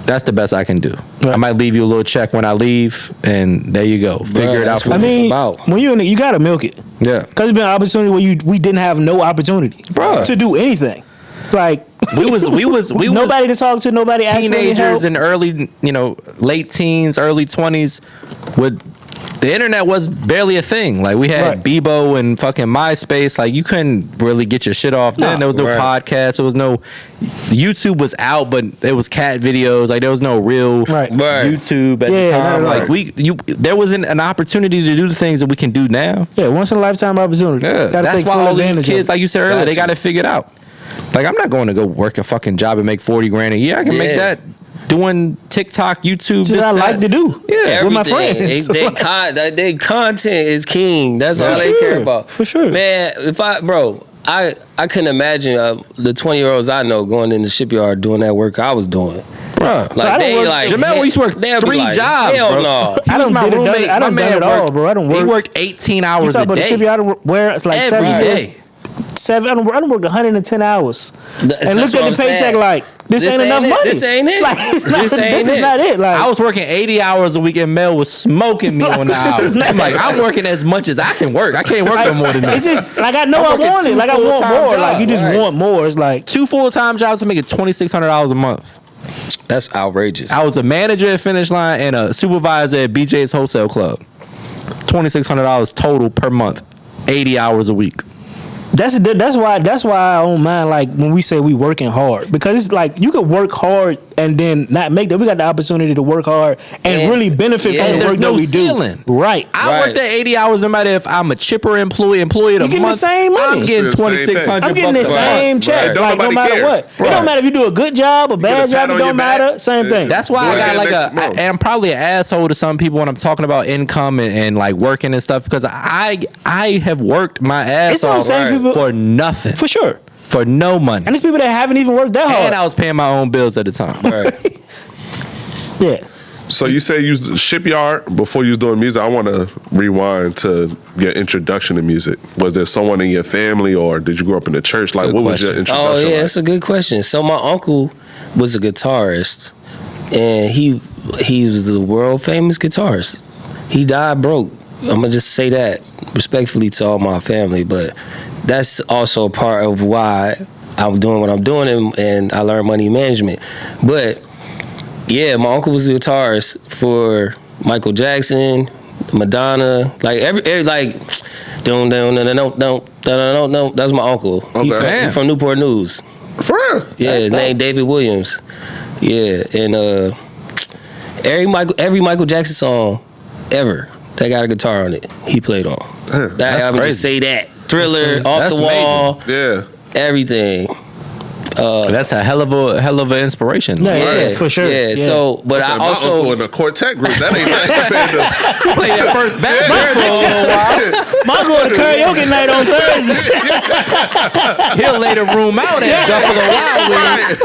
that's the best I can do. Right. I might leave you a little check when I leave, and there you go. Figure it out for me. When you're in it, you gotta milk it. Yeah. Because it's been an opportunity where we didn't have no opportunity to do anything. Like we was nobody to talk to, nobody asked for any help. Teenagers in early, late teens, early 20s would. The internet was barely a thing. Like we had Bebo and fucking MySpace. Like you couldn't really get your shit off then. There was no podcast. There was no YouTube was out, but there was cat videos. Like there was no real YouTube at the time. Like there wasn't an opportunity to do the things that we can do now. Yeah, once in a lifetime opportunity. Yeah, that's why all these kids, like you said earlier, they got to figure it out. Like I'm not going to go work a fucking job and make $40,000 a year. I can make that doing TikTok, YouTube. What I like to do. Yeah, with my friends. They content is king. That's all they care about. For sure. Man, I couldn't imagine the 20-year-olds I know going in the Shipyard doing that work I was doing. Bro, Jamel used to work 3 jobs. Hell bro. no. He was my roommate. I don't do it all, bro. I don't work. He worked 18 hours a day. The Shipyard where it's like every 7 day. days. I don't work 110 hours. And look at the paycheck saying. like, this ain't enough money. This ain't it. Like, this is not it. Like, I was working 80 hours a week and Mel was smoking me on the hours. I'm like, I'm working as much as I can work. I can't work no more than that. It's just, like, I know I want it. Like, I want more. Jobs. Like, you just want more. It's like 2 full-time jobs to make it $2,600 a month. That's outrageous. I was a manager at Finish Line and a supervisor at BJ's Wholesale Club. $2,600 total per month. 80 hours a week. That's why I don't mind like when we say we working hard, because it's like you could work hard and then not make that. We got the opportunity to work hard and really benefit from the work that we ceiling. Do. Right. I worked at 80 hours no matter if I'm a chipper employee of the month. The same money. I'm getting $2,600. I'm getting the same check. Like no matter what. It don't matter if you do a good job, a bad job. It don't matter. Same thing. That's why I got and I'm probably an asshole to some people when I'm talking about income and like working and stuff, because I have worked my ass off for nothing. For sure. For no money. And there's people that haven't even worked that hard. And I was paying my own bills at the time. Yeah. So you say you was Shipyard before you was doing music. I want to rewind to your introduction to music. Was there someone in your family, or did you grow up in the church? Like, what was your introduction? Oh yeah, like? That's a good question. So my uncle was a guitarist, and he was the world famous guitarist. He died broke. I'm gonna just say that respectfully to all my family, but that's also a part of why I'm doing what I'm doing, and I learned money management. But yeah, my uncle was a guitarist for Michael Jackson, Madonna, like every like don't. That's my uncle. Okay. He from Newport News. For real? Yeah, his name David Williams. Yeah, and every Michael Jackson song ever. that got a guitar on it. He played on. Damn, I would just say that. Thriller, Off the Wall, Yeah. everything. That's a hell of an inspiration. Yeah, for sure. Yeah. So, but I My also uncle in the quartet group. That ain't that compared to. Play that first back for a little while. My going to karaoke night on Thursday. He'll lay the room out at Buffalo Wild Wings.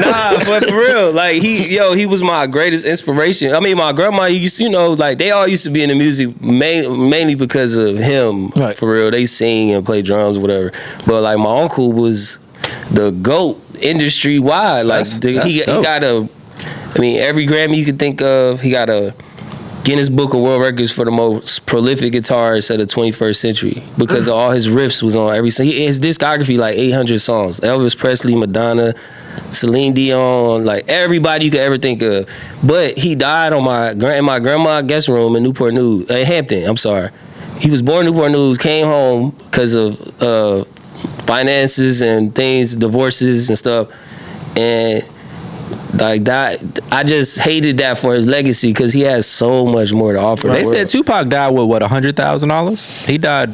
Nah, but for real, like he was my greatest inspiration. I mean, my grandma used to, like they all used to be in the music mainly because of him. Right. For real, they sing and play drums, whatever. But like my uncle was the GOAT industry wide. Like he got every Grammy you could think of. He got a Guinness Book of World Records for the most prolific guitarist of the 21st century because of all his riffs was on every song. His discography like 800 songs. Elvis Presley, Madonna, Celine Dion, like everybody you could ever think of. But he died in my grandma's guest room in Newport News, Hampton. I'm sorry. He was born in Newport News, came home because of finances and things, divorces and stuff, and like that, I just hated that for his legacy because he has so much more to offer. They said Tupac died with what, $100,000? He died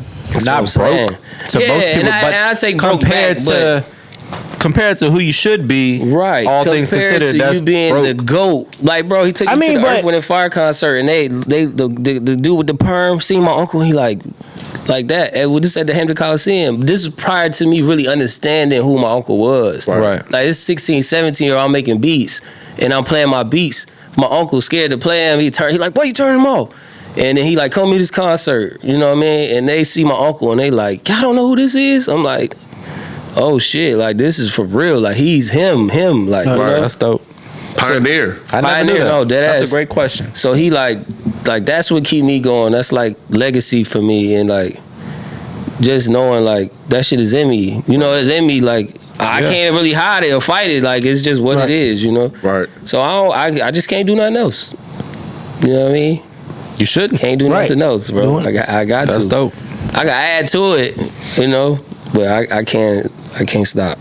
not broke to most people, but I take compared to who you should be, right? All things considered, to that's you being broke. the GOAT. Like, bro, he took me to the Earth, Wind and Fire concert, and the dude with the perm seen my uncle. He like that. This at the Hampton Coliseum. This is prior to me really understanding who my uncle was. Right. Like this 16, 17-year-old, I'm making beats, and I'm playing my beats. My uncle scared to play him. He like, why you turning him off? And then he like, come to this concert. You know what I mean? And they see my uncle, and they like, y'all don't know who this is? I'm like, oh shit, like this is for real. Like he's him. Like, you know? That's dope. Pioneer. I never knew that. No, That's a great question. So he like that's what keep me going. That's like legacy for me, and like just knowing like that shit is in me. You know, it's in me. Like I can't really hide it or fight it. Like it's just what it is. You know. Right. So I just can't do nothing else. You know what I mean? You shouldn't. Can't do nothing else, bro. I got That's to. dope. I got to add to it. You know, but I can't stop.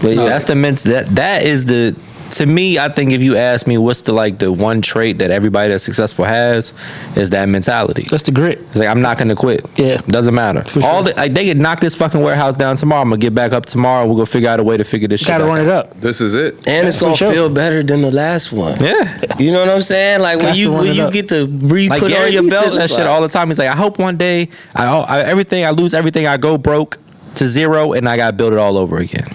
But yeah. That's that is the. To me, I think if you ask me what's the one trait that everybody that's successful has, is that mentality. That's the grit. It's like, I'm not gonna quit. Yeah. Doesn't matter. For sure. They could knock this fucking warehouse down tomorrow. I'm gonna get back up tomorrow. We'll go figure out a way to figure this shit out. Gotta run it up. This is it. And it's gonna feel better than the last one. Yeah. You know what I'm saying? Like when you get to re-put on your belt. Says that shit all the time. He's like, I hope one day I lose everything, I go broke to zero, and I gotta build it all over again.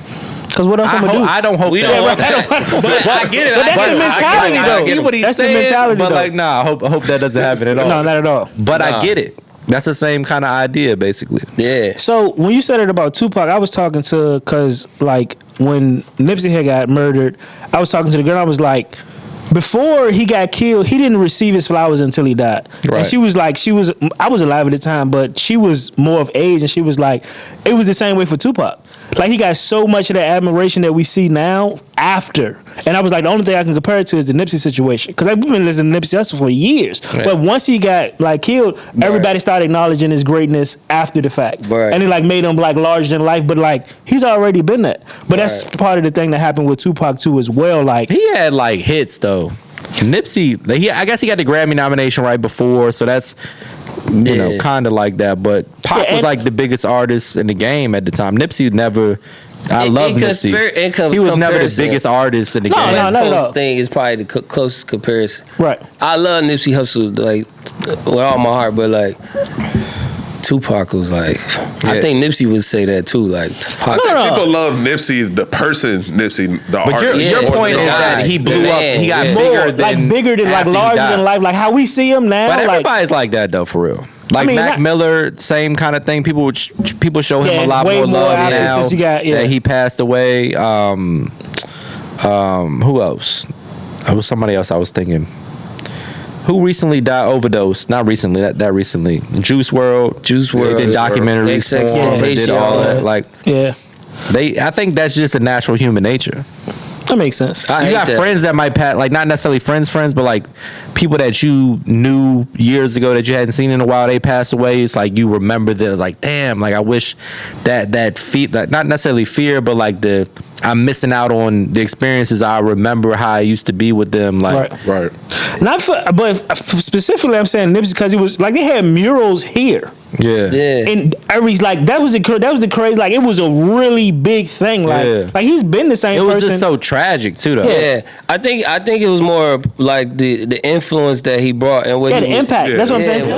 Because what else I'm gonna do? I don't hope We that. don't want that. But I get it. But that's the mentality, though. I get what he's That's the saying, mentality, but though. like, nah, I hope that doesn't happen at all. No, not at all. But I get it. That's the same kind of idea, basically. Yeah. So when you said it about Tupac, I was talking to, because like when Nipsey had got murdered, I was talking to the girl. I was like, before he got killed, he didn't receive his flowers until he died. Right. And she was like, I was alive at the time, but she was more of age, and she was like, it was the same way for Tupac. Like he got so much of the admiration that we see now after. And I was like, the only thing I can compare it to is the Nipsey situation. Because I've been listening to Nipsey Hussle for years. Right. But once he got like killed, everybody started acknowledging his greatness after the fact. Right. And it like made him like larger than life. But like he's already been that. But that's part of the thing that happened with Tupac too as well. Like He had like hits though. Nipsey, I guess he got the Grammy nomination right before, so that's you know kind of like that. But Pac was like the biggest artist in the game at the time. Nipsey never. I love Nipsey. He was never the biggest artist in the game. No, not at all. Thing is probably the closest comparison. Right. I love Nipsey Hussle like with all my heart, but like Tupac was like, I think Nipsey would say that too. Like Tupac. People love Nipsey, the person Nipsey, the But artist. your point is that he blew up. He got bigger than like larger than life, like how we see him now. But like, everybody's like that though, for real. Like Mac Miller, same kind of thing. People show him a lot more love now since he got, that he passed away. Who else? It was somebody else I was thinking. Who recently died overdose? Not recently, that recently. Juice WRLD. They did documentaries for him. They did all that. Like, I think that's just a natural human nature. That makes sense. You got friends that might pass, like not necessarily friends, but like people that you knew years ago that you hadn't seen in a while. They passed away. It's like you remember this. Like, damn, like I wish that not necessarily fear, but like the I'm missing out on the experiences. I remember how I used to be with them. Like, Right. Not for, but specifically, I'm saying Nipsey because he was like they had murals here. yeah. And every like that was the crazy like it was a really big thing like he's been the same It was person. just so tragic too, though. Yeah, I think it was more like the influence that he brought and what the impact. That's what I'm saying.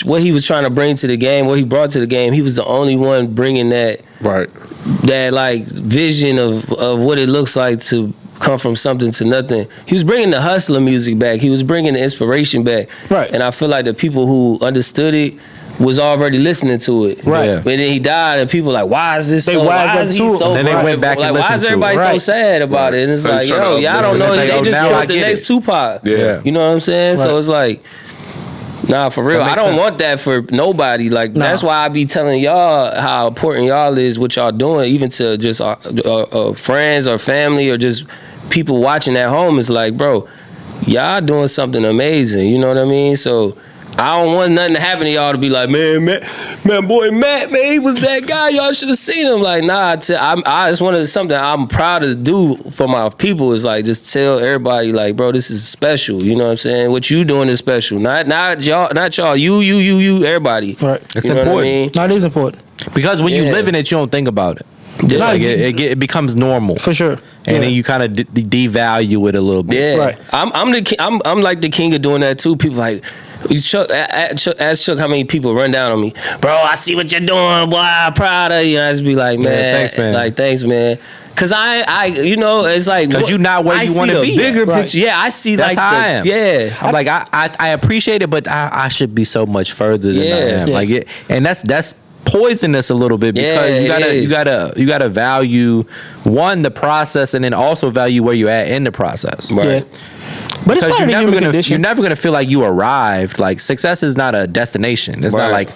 What he was trying to bring to the game, what he brought to the game. He was the only one bringing that like vision of what it looks like to come from something to nothing. He was bringing the hustler music back. He was bringing the inspiration back. Right. And I feel like the people who understood it was already listening to it. Right. Yeah. But then he died, and people like, why is this They so? Why wised is up he to it. so? Then they went back and like, why is listened to everybody it. so Right. sad about it? And it's They like, trying yo, to y'all don't uplift know. it. They Like, just now I killed the get next it. Tupac. Yeah. You know what I'm saying? So Right. it's like, nah, for real. That I makes don't sense. want that for nobody. Like that's why I be telling y'all how important y'all is, what y'all doing, even to just friends or family or just people watching at home. Is like, bro, y'all doing something amazing. You know what I mean? So I don't want nothing to happen to y'all to be like, man, boy, Matt, man, he was that guy. Y'all should have seen him. Like, nah, I just wanted something I'm proud to do for my people is like just tell everybody, like, bro, this is special. You know what I'm saying? What you doing is special. Not y'all. You, everybody. Right. It's You know what I important. mean? No, it is important Because when you Yeah. live in it, you don't think about it. Yeah. Like it becomes normal, for sure. and then you kind of devalue it a little bit. Yeah, Right. I'm like the king of doing that too. People like, ask Chuck how many people run down on me, bro. I see what you're doing, boy. I'm proud of you. I just be like, man, thanks, man. Like, thanks, man. Cause I, you know, it's like 'Cause you not where I you see wanna the be bigger at. Right. picture. Yeah, I see That's like how the, I am. yeah. I'm like I appreciate it, but I should be so much further than I Yeah. am. Yeah. Like it, and that's poisonous a little bit because Yeah, you gotta value one the process and then also value where you're at in the process. Right. Yeah. But it's Because part of the human you're condition. never gonna feel like you arrived. Like success is not a destination. It's not Right. like,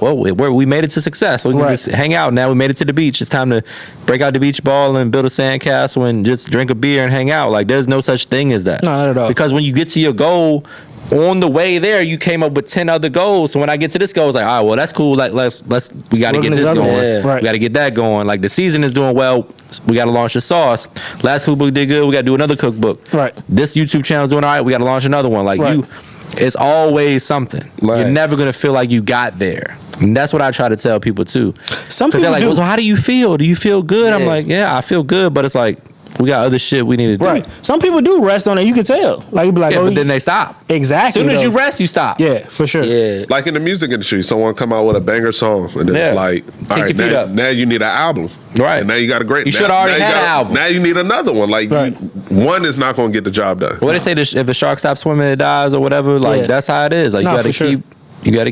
oh well, we made it to success. So we can Right. just hang out. Now we made it to the beach. It's time to break out the beach ball and build a sandcastle and just drink a beer and hang out. Like there's no such thing as that. No, not at all. Because when you get to your goal, on the way there, you came up with 10 other goals. So when I get to this goal, it's like, all right, well, that's cool. Like we got to Working get this this other going. one. Yeah. Right. We got to get that going. Like the season is doing well. We got to launch the sauce. Last cookbook did good. We got to do another cookbook. Right. This YouTube channel's doing all right. We got to launch another one. Like Right. it's always something. Right. You're never gonna feel like you got there. And that's what I try to tell people too. Some 'Cause people they're like, do. well, so how do you feel? Do you feel good? I'm Yeah. like, yeah, I feel good, but it's like we got other shit we need to do. Right. Some people do rest on it. You can tell. Like you be like, Yeah, oh, but then they stop. exactly. As soon as though. you rest, you stop. Yeah, for sure. Yeah. Like in the music industry, someone come out with a banger song, and then Yeah. it's like, all Kick right, your feet now, up. now you need an album, Right. And now you got a great. You now- should already now you had an got- album. Now you need another one. Like Right. one is not going to get the job done. What they say, if a shark stops swimming, it dies or whatever. Like Yeah. that's how it is. Like Nah, you got to for sure.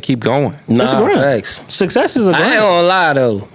keep going. It's a Nah, grind. facts. Success is a I ain't grind. gonna lie though.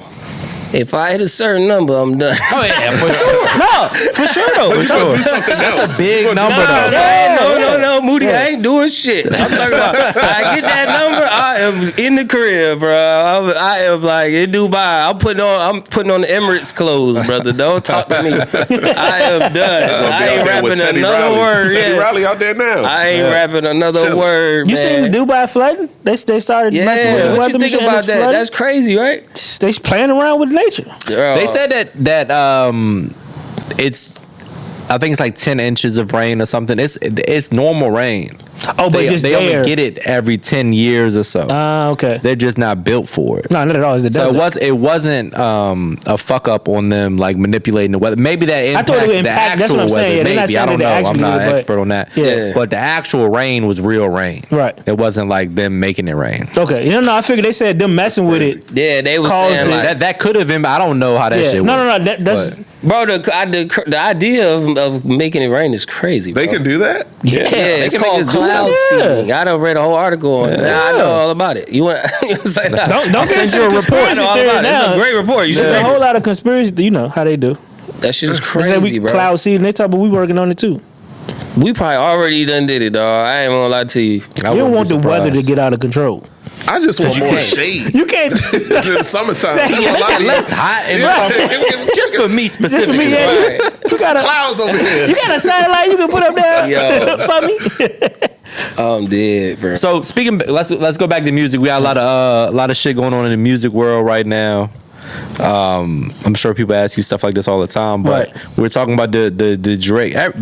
If I hit a certain number, I'm done. Oh yeah, for sure. No, for sure though. For sure. Do something else. That's a big You gonna do number something though. else. No, Moody, I ain't doing shit. I'm talking about. I get that number, I am in the crib, bro. I am like in Dubai. I'm putting on the Emirates clothes, brother. Don't talk to me. I am done. Gonna be I out ain't there with rapping Teddy another Riley. word. Teddy Yeah. Riley out there now. I ain't rapping another Chilling. word. You man. seen Dubai flooding? They started messing with Yeah, the what weather you think machine and about it's that? flooding. That's crazy, right? They playing around with nature. They said that it's I think it's like 10 inches of rain or something. It's normal rain. Oh, but They, just they there. only get it every 10 years or so. Okay. They're just not built for it. No, not at all. It's the So desert. it wasn't a fuck up on them like manipulating the weather. Maybe that I impact thought it would the impact- actual that's what I'm weather. saying. Yeah, they're not Maybe I saying don't that know. they I'm actually not do it, an but- expert on that. Yeah. But the actual rain was real rain. Right. It wasn't like them making it rain. Okay. You know, I figured they said them messing with it. Yeah, they was Caused saying it. like, That could have been. I don't know how that Yeah. shit. No, worked. no. That's bro, the idea of making it rain is crazy. Bro. They can do that. Yeah, they it's can make called us do cloud that. seeding. I done read a whole article on it. Now I know all about it. You want to say that? Don't get into a conspiracy theory now. It's a great report. You should There's say a whole lot of conspiracy. You know how they do. that shit is They say crazy, bro. cloud seeding. They talk, but we working on it too. We probably already done did it, dog. I ain't gonna lie to you. I You don't wouldn't want be the weather to surprised. get out of control. I just want you more can't. shade. You can't. in the summertime. There's a lot of Less hot and just for me Just for specifically. me, yeah. Right. You got a clouds over here. you got a satellite you can put up there Yo. for me. I'm dead, bro. So speaking, let's go back to music. We got a lot of shit going on in the music world right now. I'm sure people ask you stuff like this all the time, but Right. we're talking about the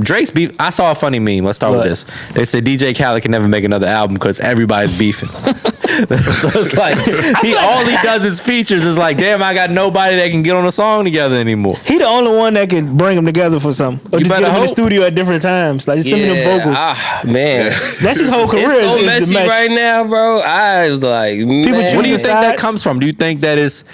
Drake's beef. I saw a funny meme. Let's start with this. They said DJ Khaled can never make another album because everybody's beefing. So it's like all he does is features. It's like, damn, I got nobody that can get on a song together anymore. He the only one that can bring them together for something. Or You just better get them in the hope. studio at different times. Like just send me them vocals. Man. That's his whole career. It's so is the messy mesh. right now, bro. I was like, man. choose What do you think that sides. comes from? Do you think that is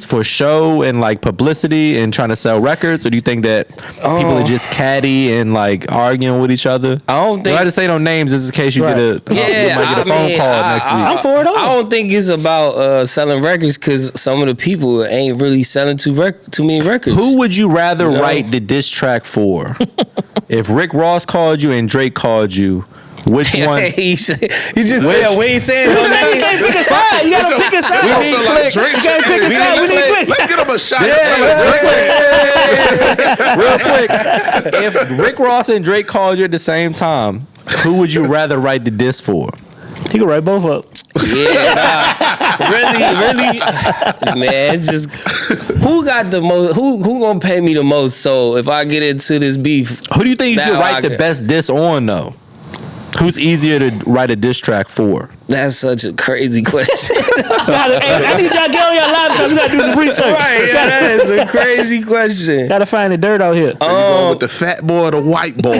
for show and like publicity and trying to sell records, or do you think that people are just catty and like arguing with each other? I don't think. I just say no names just in case you Right. you might get a phone call next week. I'm for it all. I don't think it's about selling records because some of the people ain't really selling too many records. Who would you rather You know? write the diss track for? If Rick Ross called you and Drake called you, which one? you just said we ain't saying no You names. can't pick a side. You gotta pick a side. We need clicks. Drake. You gotta pick a side. We need clicks. Let's get him a shot. Real quick. If Rick Ross and Drake called you at the same time, who would you rather write the diss for? He can write both up. Yeah, really, man. It's just who got the most? Who gonna pay me the most? So if I get into this beef, Who do you think you could Now write I the can- best diss on though? Who's easier to write a diss track for? that's such a crazy question. I need y'all to get on your laptop. You gotta do some research. Right? Yeah, that is a crazy question. Gotta find the dirt out here. Going with the fat boy or the white boy?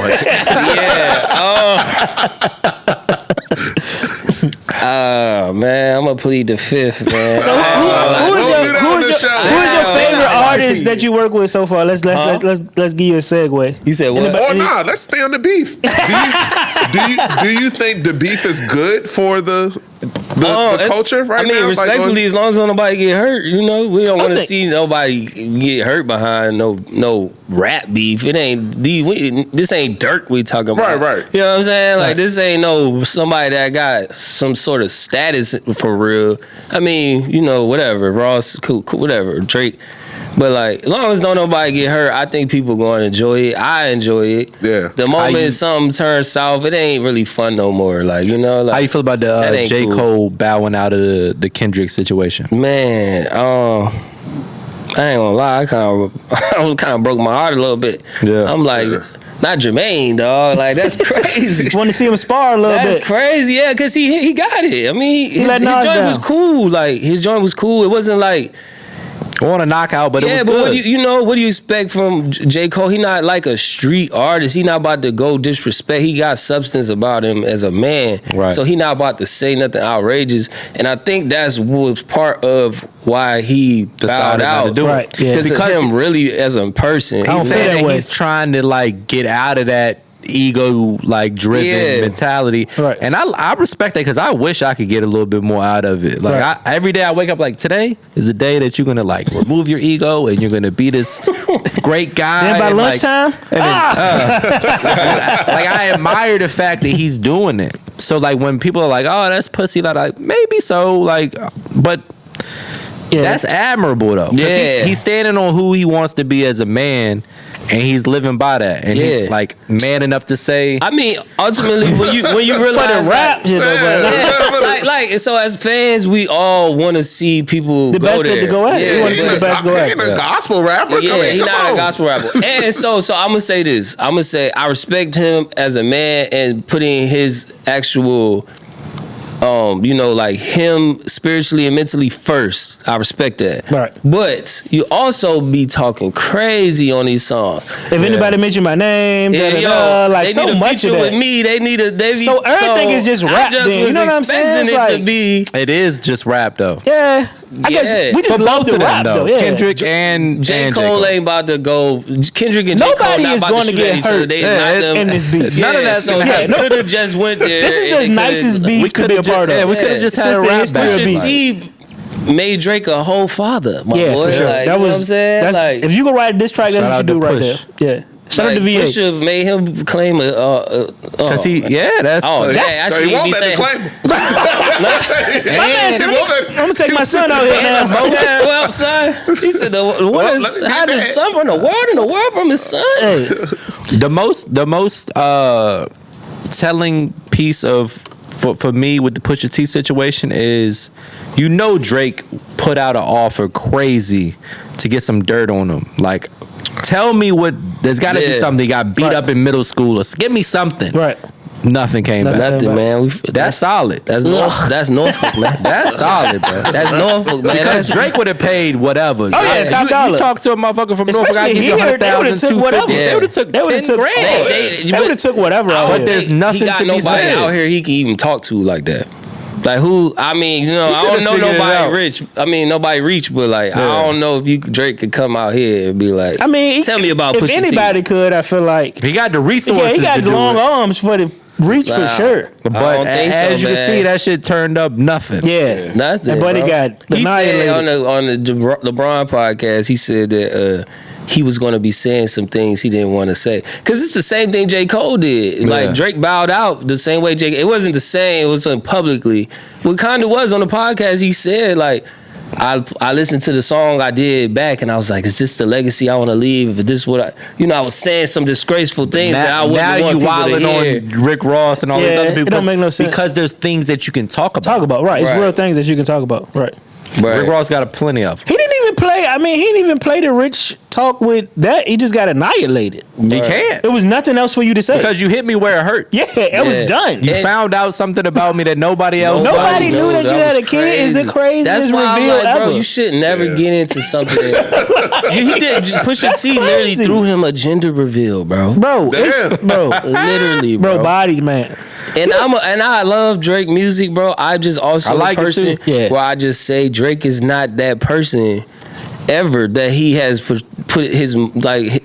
Man, I'm gonna plead the fifth, man. So who is Don't do that on the show. your favorite artist that you work with so far? Let's give you a segue. You said what? Or nah, let's stay on the beef. Do you think the beef is good for the culture right now? I mean, Like, respectfully, as long as nobody get hurt, you know, we don't want to think- see nobody get hurt behind no rap beef. It ain't this ain't Dirk we talking about. Right. You know what I'm saying? Like this ain't no somebody that got some sort of status for real. I mean, you know, whatever, Ross, cool, whatever, Drake. But like, as long as don't nobody get hurt, I think people going to enjoy it. I enjoy it. Yeah. The moment something turns south, it ain't really fun no more. Like, you know, like How you feel about that the ain't J. cool. Cole bowing out of the Kendrick situation? Man, I ain't gonna lie, I kind of broke my heart a little bit. Yeah. I'm like, not Jermaine, dog. Like that's crazy. Want to see him spar a little That's bit. crazy, yeah, because he got it. I mean, his let joint Nas down. was cool. Like his joint was cool. It wasn't like I want a knockout, but it yeah, was but good. what do what do you expect from J. Cole? He not like a street artist. He not about to go disrespect. He got substance about him as a man. Right. So he not about to say nothing outrageous. And I think that's was part of why he bowed Decided not to out. do it. Right, yeah. Because of him really as a person. I don't He's feel saying that that way. he's trying to like get out of that ego like driven Yeah. mentality, Right. and I respect that because I wish I could get a little bit more out of it. Like Right. every day I wake up like today is a day that you're gonna like remove your ego and you're gonna be this great guy. Then by and, like, lunchtime, like I admire the fact that he's doing it. So like when people are like, "Oh, that's pussy," like maybe so, like, but yeah, that's admirable though. 'Cause Yeah. he's standing on who he wants to be as a man, and he's living by that. And he's Yeah. like man enough to say, I mean, ultimately, when you for realize the rap, you know, but yeah, like so as fans, we all want to see people the go best there. to go at it. We want to see the best go He at ain't it. a gospel rapper. Yeah, I mean, he's come not on. a gospel rapper. And so I'm gonna say this. I'm gonna say I respect him as a man and putting his actual, you know, like him spiritually and mentally first. I respect that. Right. But you also be talking crazy on these songs. If anybody mention my name, like they so need a much feature of with that. me. They need a. So everything is just rap I just then. You was know what I'm saying? expecting It's it like- to be. it is just rap though. Yeah, I guess Yeah. we just For love both the of them rap though, though. Yeah. Kendrick and J. and Cole ain't about to go. Kendrick and J. Nobody Cole not is about going to to shoot get at each other. hurt They Yeah, not them. in this beef. Yeah, None of that's so gonna they happen. could have just went there. This is and the they coulda- nicest beef to be a part of. Yeah, we could have just Since had a the rap history of battle. beef. Pusha T made Drake a whole father. My Yeah, boy. for sure. Like, That you know was what I'm saying. that's, Like, if you go write this track, that's Shout what you out do to right Push. there. Yeah. Shout out to VA. Pusha made him claim a. Because he, that's Oh, yeah, He actually, won't be let me saying. claim him. And- I'm gonna take my son out here now. well, son, he said the what Well, is let me get how does that. son from the world from his son? Hey, the most telling piece of for me with the Pusha T situation is, you know, Drake put out an offer crazy to get some dirt on him. Like, tell me what. There's got to be something. He got beat up in middle school, or give me something. Right. Nothing came back. Nothing, man. That's solid. That's Norfolk, man. That's solid, bro. That's Norfolk, man. Because Drake would have paid whatever. Oh yeah, top you dollar. talk to a motherfucker from Norfolk, I Especially give you here, they would 100,000, have took whatever. They would have took 10 grand. They would have took whatever. Out But here. there's nothing he got to be nobody said. out here he can even talk to like that. Like who? I mean, you know, I could've don't know figured it out. nobody rich. I mean, nobody rich, but like, I don't know if Drake could come out here and be like, I mean, tell me about if Pusha T. anybody could, I feel like He got the resources. he got to do long it. arms for the reach for Wow. sure. But I don't think so, as you can man. see, that shit turned up nothing. Yeah, Nothing. And Buddy bro. got He said annihilated. on the LeBron podcast, he said that he was going to be saying some things he didn't want to say. Because it's the same thing J. Cole did. Like, Drake bowed out the same way J. It wasn't the same. It was publicly. What kind of was on the podcast, he said, like, I listened to the song I did back, and I was like, is this the legacy I want to leave? If this what I was saying some disgraceful things that I wouldn't now want you people to hear. wilding on Rick Ross and all these Yeah, other it people. don't make no sense. Because there's things that you can talk about. Right. It's Right. real things that you can talk about. Right. Right. Rick Ross got a plenty of. He didn't even play. I mean, he didn't even play the rich talk with that. He just got annihilated. You can't. It was nothing else for you to say. Because you hit me where it hurts. yeah, it was done. You found out something about me that nobody else Nobody knows. knew that you had a was kid. Is the craziest That's why I'm reveal like, bro, ever. you should never get into something. He did. Pusha T literally crazy. threw him a gender reveal, bro. Bro, bro, Literally, bro, bro. body man. And I love Drake music, bro. I just also I like a it person too. Yeah. where I just say Drake is not that person ever that he has put his like.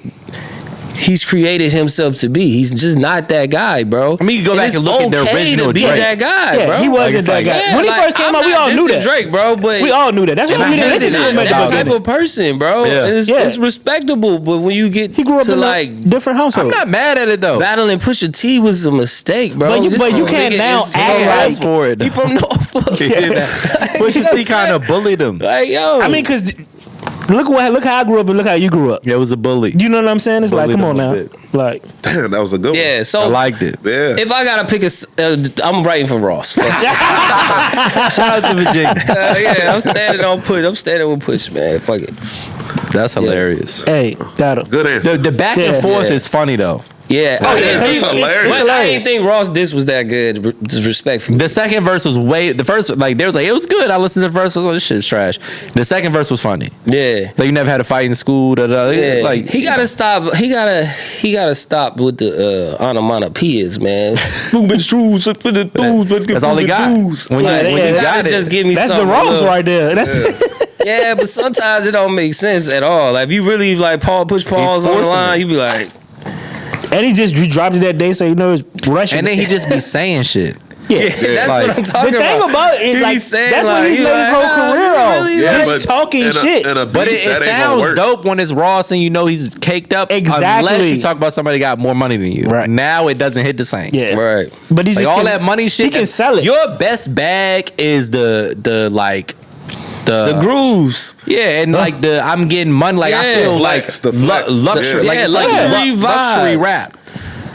He's created himself to be. He's just not that guy, bro. I mean, you go back it's and look at the okay original to be Drake. that guy, Yeah, bro. he wasn't that guy. Yeah, When he first came I'm out, we not all knew dissing that. Drake, bro, but We all knew that. That's why we didn't listen to him. that at the type beginning. of person, bro. Yeah. It's respectable, but when you get He grew up to in like a different household. I'm not mad at it though. battling Pusha T was a mistake, bro. But you- This but you nigga can't is now from- act He like- asked for it. He from Norfolk. Pusha T kind of bullied him. Like, yo. I mean, because look how I grew up and look how you grew up. Yeah, it was a bully. You know what I'm saying? It's like, Bullied come on him a now. bit. Like, Damn, that was a good one. yeah, so I liked it. Yeah. if I gotta pick I'm writing for Ross. Shout out to Virginia. Yeah, I'm standing with Push, man. Fuck it. That's hilarious. hey, got him. Good answer. The back and Yeah. forth Yeah. is funny though. Yeah. Oh, yeah, that's hilarious. But I didn't think Ross diss was that good. Disrespectful. The second verse was the first, like, there was like, it was good. I listened to the first, I was like, this shit's trash. The second verse was funny. Yeah. So you never had a fight in school, Yeah, like, he gotta stop. He gotta stop with the onomatopoeias, man. That's all he got. When you got it, just give me That's the something. Ross Look. right there. That's Yeah, but sometimes it don't make sense at all. Like if you really like push pause on the forcing line, it. you be like, and he just dropped it that day, so you know it's rushing. and then he just be saying shit. yeah. that's Like, what I'm talking The about. thing about it He is be like saying, that's what like, he's he made his like, whole "Ah, career you off. really Yeah, Just talking in a, shit. In a beat, But it that ain't gonna sounds work. dope when it's Ross and you know he's caked up. Exactly. Unless you talk about somebody got more money than you. Right. Now it doesn't hit the same. Yeah. Right. But he Like just all can- that money shit. He can sell it. Your best bag is the The grooves. Yeah, and like I'm getting money. Like I Yeah. feel like Flex, the flex. luxury, Yeah. like Yeah, it's like luxury luxury vibes. rap.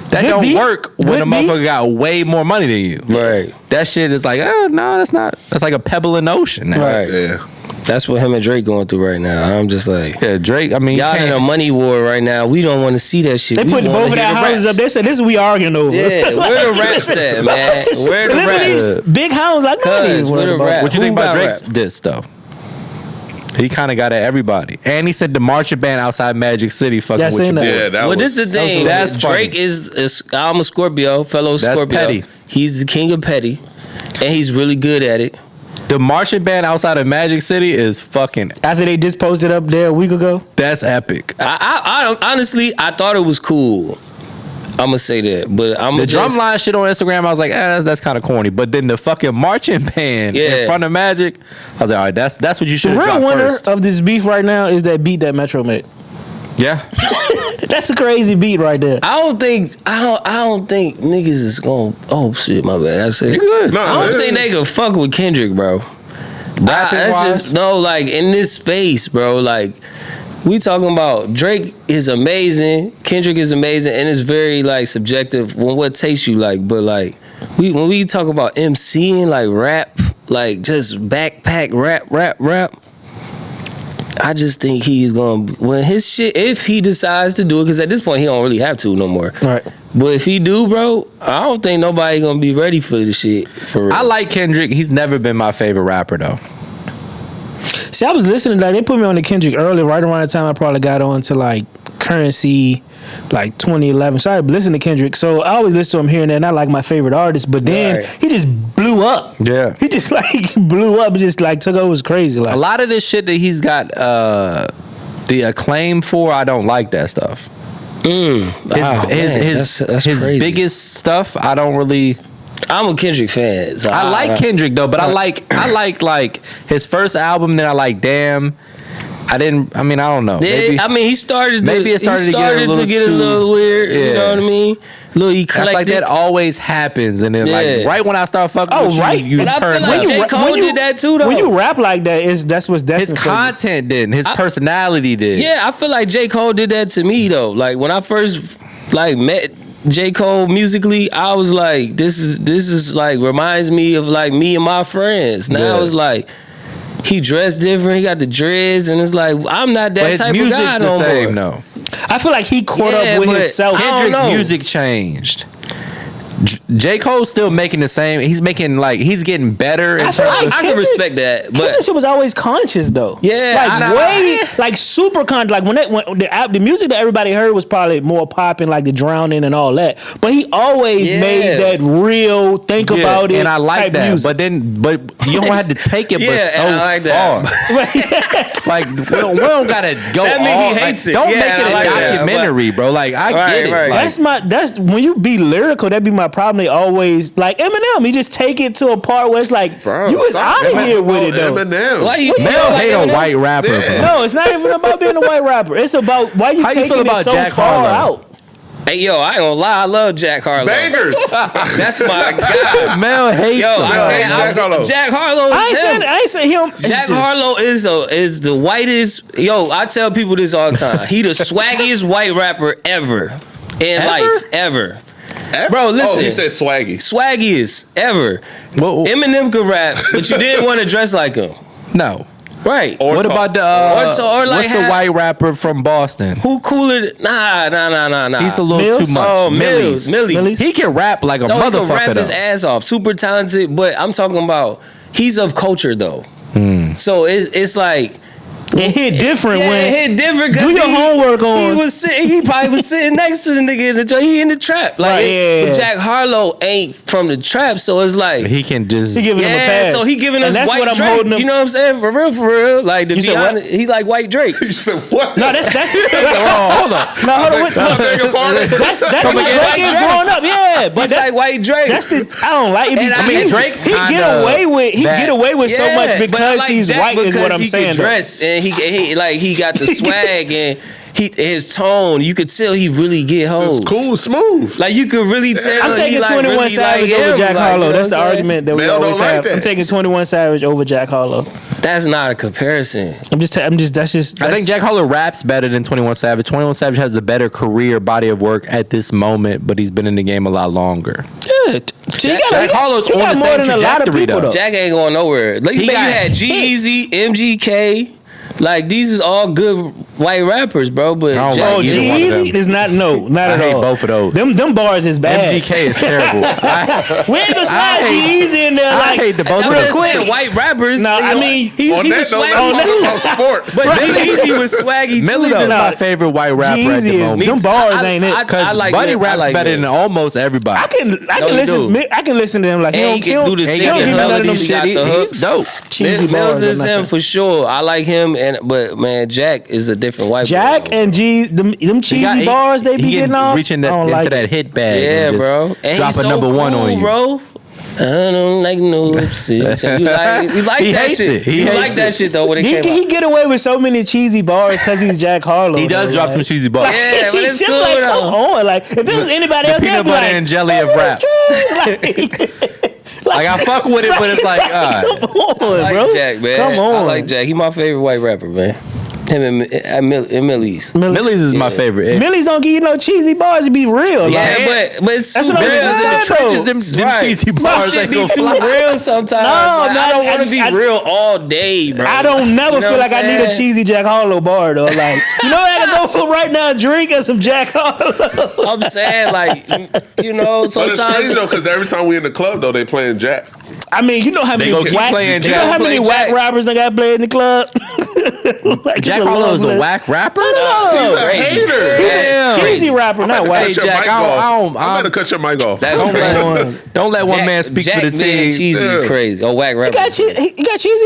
That Good don't beat. work when Good a beat. motherfucker got way more money than you. Right. That shit is like, oh no, that's not. That's like a pebble in the ocean. Now. Right. Yeah. That's what him and Drake going through right now. I'm just like, Yeah, Drake. I mean, y'all in a money war right now. We don't want to see that shit. They We put wanna both of hear their the houses raps. up. They said this is we arguing over. Yeah, where the raps at, man? Where the Literally, raps? big houses like man, Cuz, he's where worried the about. rap- what you Who think about got Drake's rap? diss though? He kind of got at everybody, and he said the marching band outside Magic City fucking That's with in you. there. Yeah, that Well, was. this is the thing. That's Drake funny. is I'm a Scorpio, fellow That's Scorpio. petty. He's the king of petty, and he's really good at it. The marching band outside of Magic City is fucking. After they just posted up there a week ago. That's epic. I honestly, I thought it was cool. I'm gonna say that, but I'm The drumline shit on Instagram, I was like, that's kind of corny. But then the fucking marching band Yeah. in front of Magic, I was like, all right, that's what you should The have real dropped winner first. of this beef right now is that beat that Metro made. Yeah, That's a crazy beat right there. I don't think niggas is gonna. Oh shit, my bad. I said. you good. No, I don't it- think they can fuck with Kendrick, bro. That's just no, like in this space, bro. Like we talking about Drake is amazing, Kendrick is amazing, and it's very like subjective when what tastes you like. But like when we talk about MCing, like rap, like just backpack rap, I just think he's gonna when his shit if he decides to do it because at this point he don't really have to no more. Right. But if he do, bro, I don't think nobody gonna be ready for this shit. For real. I like Kendrick. He's never been my favorite rapper though. See, I was listening to that. They put me on to Kendrick early, right around the time I probably got on to like Currency, like 2011. So I listened to Kendrick. So I always listen to him here and there, not like my favorite artist. But then Right. he just blew up. Yeah. He just like blew up and just like took over. It was crazy. Like A lot of this shit that he's got the acclaim for, I don't like that stuff. His crazy. biggest stuff, I don't really. I'm a Kendrick fan. So I like Kendrick though, but I like his first album. Then I like Damn. I don't know. He started. Maybe it started to get a little weird. You Yeah. know what I mean? A little I eclectic. feel like that always happens, and then like Yeah. right when I start fucking with right. you But I turn feel like up. J. Cole did that too, though. When you rap like that, that's His destined for you. content didn't. His personality did. Yeah, I feel like J. Cole did that to me though. Like when I first like met J. Cole musically, I was like, this is like reminds me of like me and my friends. Now Yeah. it's like he dressed different, he got the dreads, and it's like I'm not But that his type of music's guy the no same, more. though. I feel like he caught Yeah, up with but himself. I don't Kendrick's know. music changed. J. Cole's still making the same. He's making like he's getting better. In I terms feel like of, I can Kendrick- respect that, but Kendrick shit was always conscious though. Yeah, like I know. way, like super conscious. Like when the music that everybody heard was probably more popping, like the Drowning and all that. But he always Yeah. made that real, think yeah, about it, and I like type that. music. But you don't have to take it, Yeah, but so and I like far. that. Like we don't gotta go. That mean all, he hates like, it. Don't Yeah, make it I a like that. documentary, bro. Like I Right, get it. right. Like, that's when you be lyrical. That be my problem. They always like Eminem. He just take it to a part where it's like Bro, you was stop out of here with it though. Eminem. why you Mel like hate a Eminem? white rapper, Yeah. bro. No, it's not even about being a white rapper. It's about why you How you taking feel it about so Jack far Harlow? out. Hey yo, I ain't gonna lie, I love Jack Harlow. Bangers. That's my guy. Mel hates Yo, him. Jack Harlow. Jack Harlow I is him. ain't saying him. It's Jack just- Harlow is the whitest. Yo, I tell people this all the time. He the swaggiest white rapper ever in life, ever. Bro, listen. Oh, he said swaggy. Swaggiest ever. Well, Eminem could rap, but you didn't want to dress like him, no. right? Or What talk. about the Or like what's the have- white rapper from Boston? Who cooler? Nah. He's a little Mills? too much. Oh, Mills. Millie. He can rap like a No, he can rap motherfucker his though. ass off. Super talented, but I'm talking about he's of culture though. So it's like It hit different yeah, when it hit different. 'cause do your homework He on. was sitting. He probably was sitting next to the nigga in the joint. He in the trap. Like, Right, yeah. but Jack Harlow ain't from the trap, so it's like. He can just. He giving him a Yeah, pass. so he giving us And that's white what I'm Drake. holding him. You know what I'm saying? For real. Like to You be said what? honest, he's like white Drake. You said what? No, that's hold on. no, hold on. I beg your pardon. That's Come what again, Drake like is Drake. growing up. Yeah, but He's that's like white Drake. that's the I don't like. It. And I mean, Drake's he get kinda away with that. get away with so Yeah, much but I because like he's Jack white. Is what because I'm he saying. Can though. dress and he got the swag and his tone. You could tell he really get hoes. It's cool, smooth. Like you could really tell. I'm taking he like 21 really Savage like over him, Jack like, Harlow. you know That's the what I'm saying? argument that we Mel don't always like have. that. I'm taking 21 Savage over Jack Harlow. That's not a comparison. I think Jack Harlow raps better than 21 Savage. 21 Savage has a better career body of work at this moment, but he's been in the game a lot longer. Yeah. Jack Harlow's on the same trajectory, though. Jack ain't going nowhere. Like, He you got had G-Eazy, MGK. Like these is all good white rappers, bro. But I don't Jack, like either one of them. G-Eazy is not not I at hate all. both of those. Them bars is bad. MGK is terrible. We ain't gonna slide hate- G-Eazy in there I like hate the both of real them. quick, white rappers. Nah, you I know, mean, he On was that note, swaggy let's too. talk about sports. But G-Eazy was swaggy too. Millie's though. is my favorite white rapper at the G-Eazy is moment. them bars ain't it? I Because like Buddy Mill. I raps like better Mill. than almost everybody. I can he listen. do. I can listen to him like And he can do the he singing, don't give me none of them melodies, he got shit. the hooks. He's dope. Cheesy Mills bars, is I'm not him sure. for sure. I like him, but man, Jack is a different white Jack boy. and G, them cheesy bars they be getting off. reaching I don't into like that it. hit bag. Yeah, and just bro. And drop he's a so number one cool, on you. bro. I don't like no upset. You like He that hates shit. it. He You hates like that it. shit though when it He came out. get away with so many cheesy bars because he's Jack Harlow. He does though, drop like. some cheesy bars. Yeah, but it's Just cool like, though. come on, like if this was anybody else, peanut they'd be butter like, and jelly of rap. Like I fuck with it, but it's like, come on, I like bro. Jack, man. Come on, I like Jack. He my favorite white rapper, man. Him and Millie's. Millie's is my favorite. Millie's don't give you no cheesy bars to be real. Yeah, like, but it's that's too what I'm real. saying, though. Them cheesy bars Shit ain't be so too fly. real sometimes. No, Like, no, I don't want to be I- real all day, bro. I don't never You know feel what like I I'm need a saying? cheesy Jack Harlow bar though. Like, you know what I can go for right now? Drink and some Jack Harlow. I'm saying, like, you know, But it's crazy sometimes. though, because every time we in the club though, they playing Jack. I mean, you know how many gonna keep whack, playing you Jack. know how many Playing whack Jack. rappers that got played in the club? Like, Jack it's a Harlow long is a list. whack rapper. He's a Crazy. hater. That's Cheesy crazy. rapper, not I'm whack. cut your Jack, mic I off. don't- I'm gonna cut your mic off. That's Don't crazy. don't let one man speak Jack for the being team. cheesy is Yeah. crazy. Oh, whack He rapper. got cheesy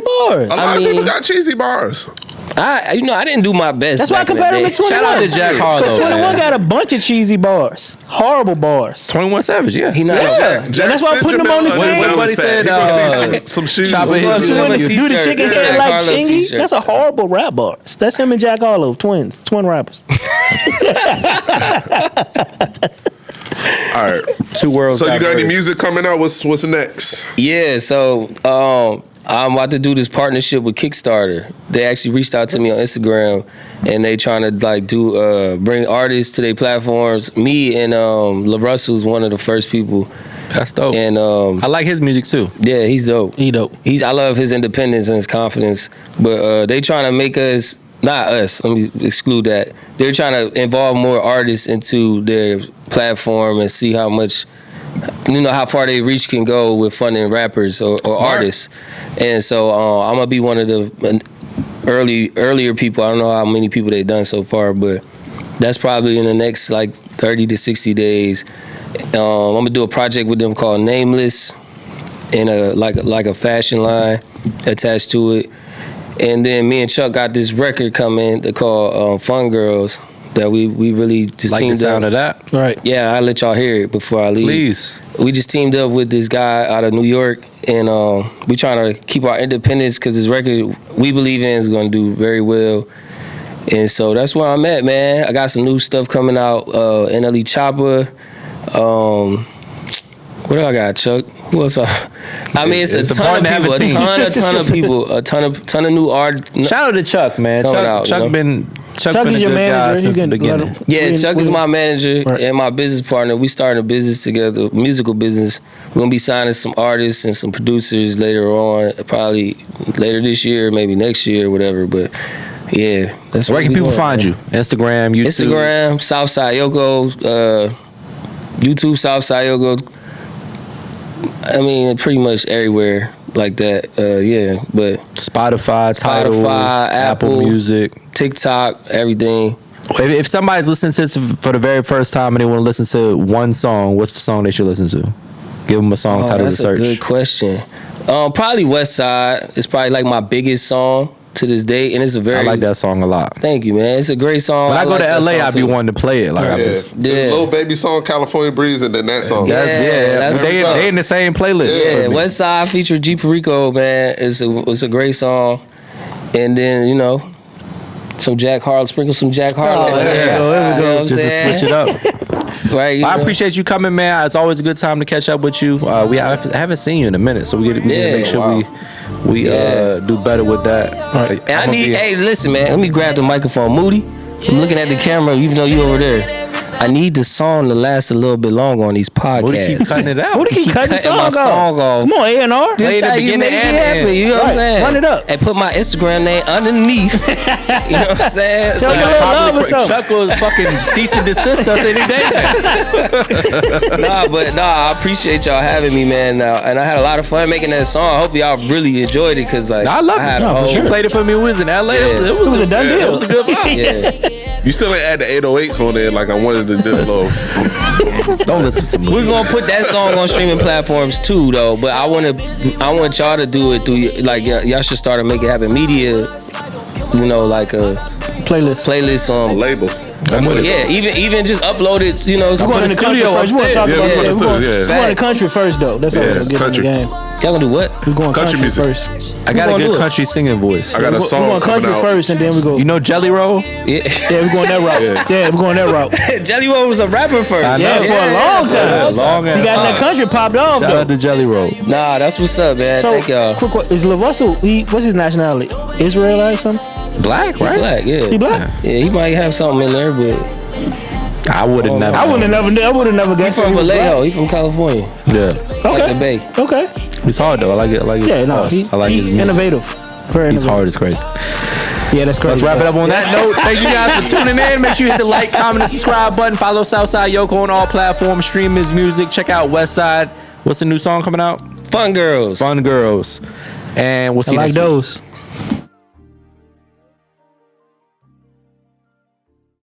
bars. A lot of mean- people got cheesy bars. I didn't do my best. That's why I back in compared the him day. to 21. Shout out to Jack Harlow. 21 man. got a bunch of cheesy bars, horrible bars. 21 Savage, yeah. He not. Yeah, and that's why I'm putting him on the What- stage. what he said, some shoes. Choppa hit Well, you so with when a he- Do the t-shirt. chicken Yeah. head Jack like Harlow Chingy. t-shirt. That's a horrible rap bars. That's him and Jack Harlow, twin rappers. All right. Two worlds. So you got any diverged. music coming out? What's next? Yeah, so I'm about to do this partnership with Kickstarter. They actually reached out to me on Instagram, and they trying to like do bring artists to their platforms. Me and La Russell's one of the first people, That's dope. and I like his music too. yeah, he's dope. He dope. I love his independence and his confidence, but they trying to make us, not us, let me exclude that. They're trying to involve more artists into their platform and see how much, how far they reach can go with funding rappers or artists. And so I'm gonna be one of the earlier people. I don't know how many people they've done so far, but that's probably in the next like 30 to 60 days. I'm gonna do a project with them called Nameless, and like a fashion line attached to it. And then me and Chuck got this record coming called Fun Girls that we really just Like the teamed sound up. of that. Right. Yeah, I'll let y'all hear it before I leave. Please. We just teamed up with this guy out of New York, and we trying to keep our independence because this record we believe in is going to do very well. And so that's where I'm at, man. I got some new stuff coming out. NLE Choppa. What do I got, Chuck? Who else? I mean, it's It's a ton of important to have people. a team. A ton of people. A ton of new art. Shout out to Chuck, man. Coming Chuck, out, Chuck you know? been Chuck Chuck been is a your good guy manager. since You the can beginning. Yeah, Chuck is my manager Right. and my business partner. We starting a business together, musical business. We're gonna be signing some artists and some producers later on, probably later this year, maybe next year, or whatever. But yeah, that's Where what can we people doing, find man. you? Instagram, YouTube. Instagram, Southside Yoko, YouTube, Southside Yoko. I mean, pretty much everywhere like that. Yeah, but Spotify, Tidal, Spotify, Apple. Music. TikTok, everything. If somebody's listening to this for the very first time and they want to listen to one song, what's the song they should listen to? Give them a song title to That's search. a good question. Probably West Side. It's probably like my biggest song to this day, and it's a very. I like that song a lot. Thank you, man. It's a great song. When I go like to that LA, song I be too. wanting to play it. Like I'm Yeah. just, This Lil Baby song, California Breeze, and then that song. Yeah. that's that's what's up. they in the same playlist. Yeah, for me. West Side featured G Perico, man. It's a great song, and then some Jack Harlow, sprinkle some Jack Harlow. Oh, in there we there. go, there we You go. know what I'm Just to saying? switch it up. Right? I appreciate you coming, man. It's always a good time to catch up with you. I haven't seen you in a minute, so we gotta make sure we do better with that. And hey, listen, man. Let me grab the microphone, Moody. I'm looking at the camera, even though you over there. I need the song to last a little bit longer on these podcasts. What keep cutting it out? What do you keep cutting the cutting my song song off. Come on, A&R. This Play the how you beginning make it and happen. end. You know what I'm Right, saying? run it up. And put my Instagram name underneath. You know what I'm saying? Show your little love or something. Chuck will fucking cease and desist us any day. I appreciate y'all having me, man. And I had a lot of fun making that song. I hope y'all really enjoyed it, cause like I love had it. a whole- You played it for me. We was in LA. Yeah. It was a done deal. It was a good vibe. Yeah. You still ain't add the 808s on there like I wanted to do. Little. Don't listen to me. We're gonna put that song on streaming platforms too, though. But I want y'all to do it through like y'all should start to make it happen. Media, like a playlist on label. Yeah, even just upload it. We're going in the country first. We want to talk Yeah, about we that. want to do it, We're going to country first, though. That's how Yeah, we're going to get country. in the game. Y'all gonna do what? We're going Country country music. first. I got a gonna do good it? country singing voice. I got a We're song going country coming out. first, and then we go. You know Jelly Roll? Yeah. Yeah, we're going that route. Yeah, we're going that route. Jelly Roll was a rapper first. I know. Yeah, for a long time. Long He got in that country popped off, Shout though. out to Jelly Roll. Nah, that's what's up, man. So, Thank y'all. quick, is La Russell, what's his nationality? Israelite or something? Black, right? Black, yeah. He black? Yeah, he might have something in there, but I would have never. I would have never he guessed. from he was Vallejo. black. He from California. Yeah, Like the Bay. Okay. he's hard though. I like it. Yeah, no, I like his music. innovative. Very He's innovative. hard as crazy. Yeah, that's crazy. Let's wrap it up on that note. Thank you guys for tuning in. Make sure you hit the like, comment, and subscribe button. Follow Southside Yoko on all platforms. Stream his music. Check out Westside. What's the new song coming out? Fun Girls. Fun Girls. And we'll see I you like next week. those.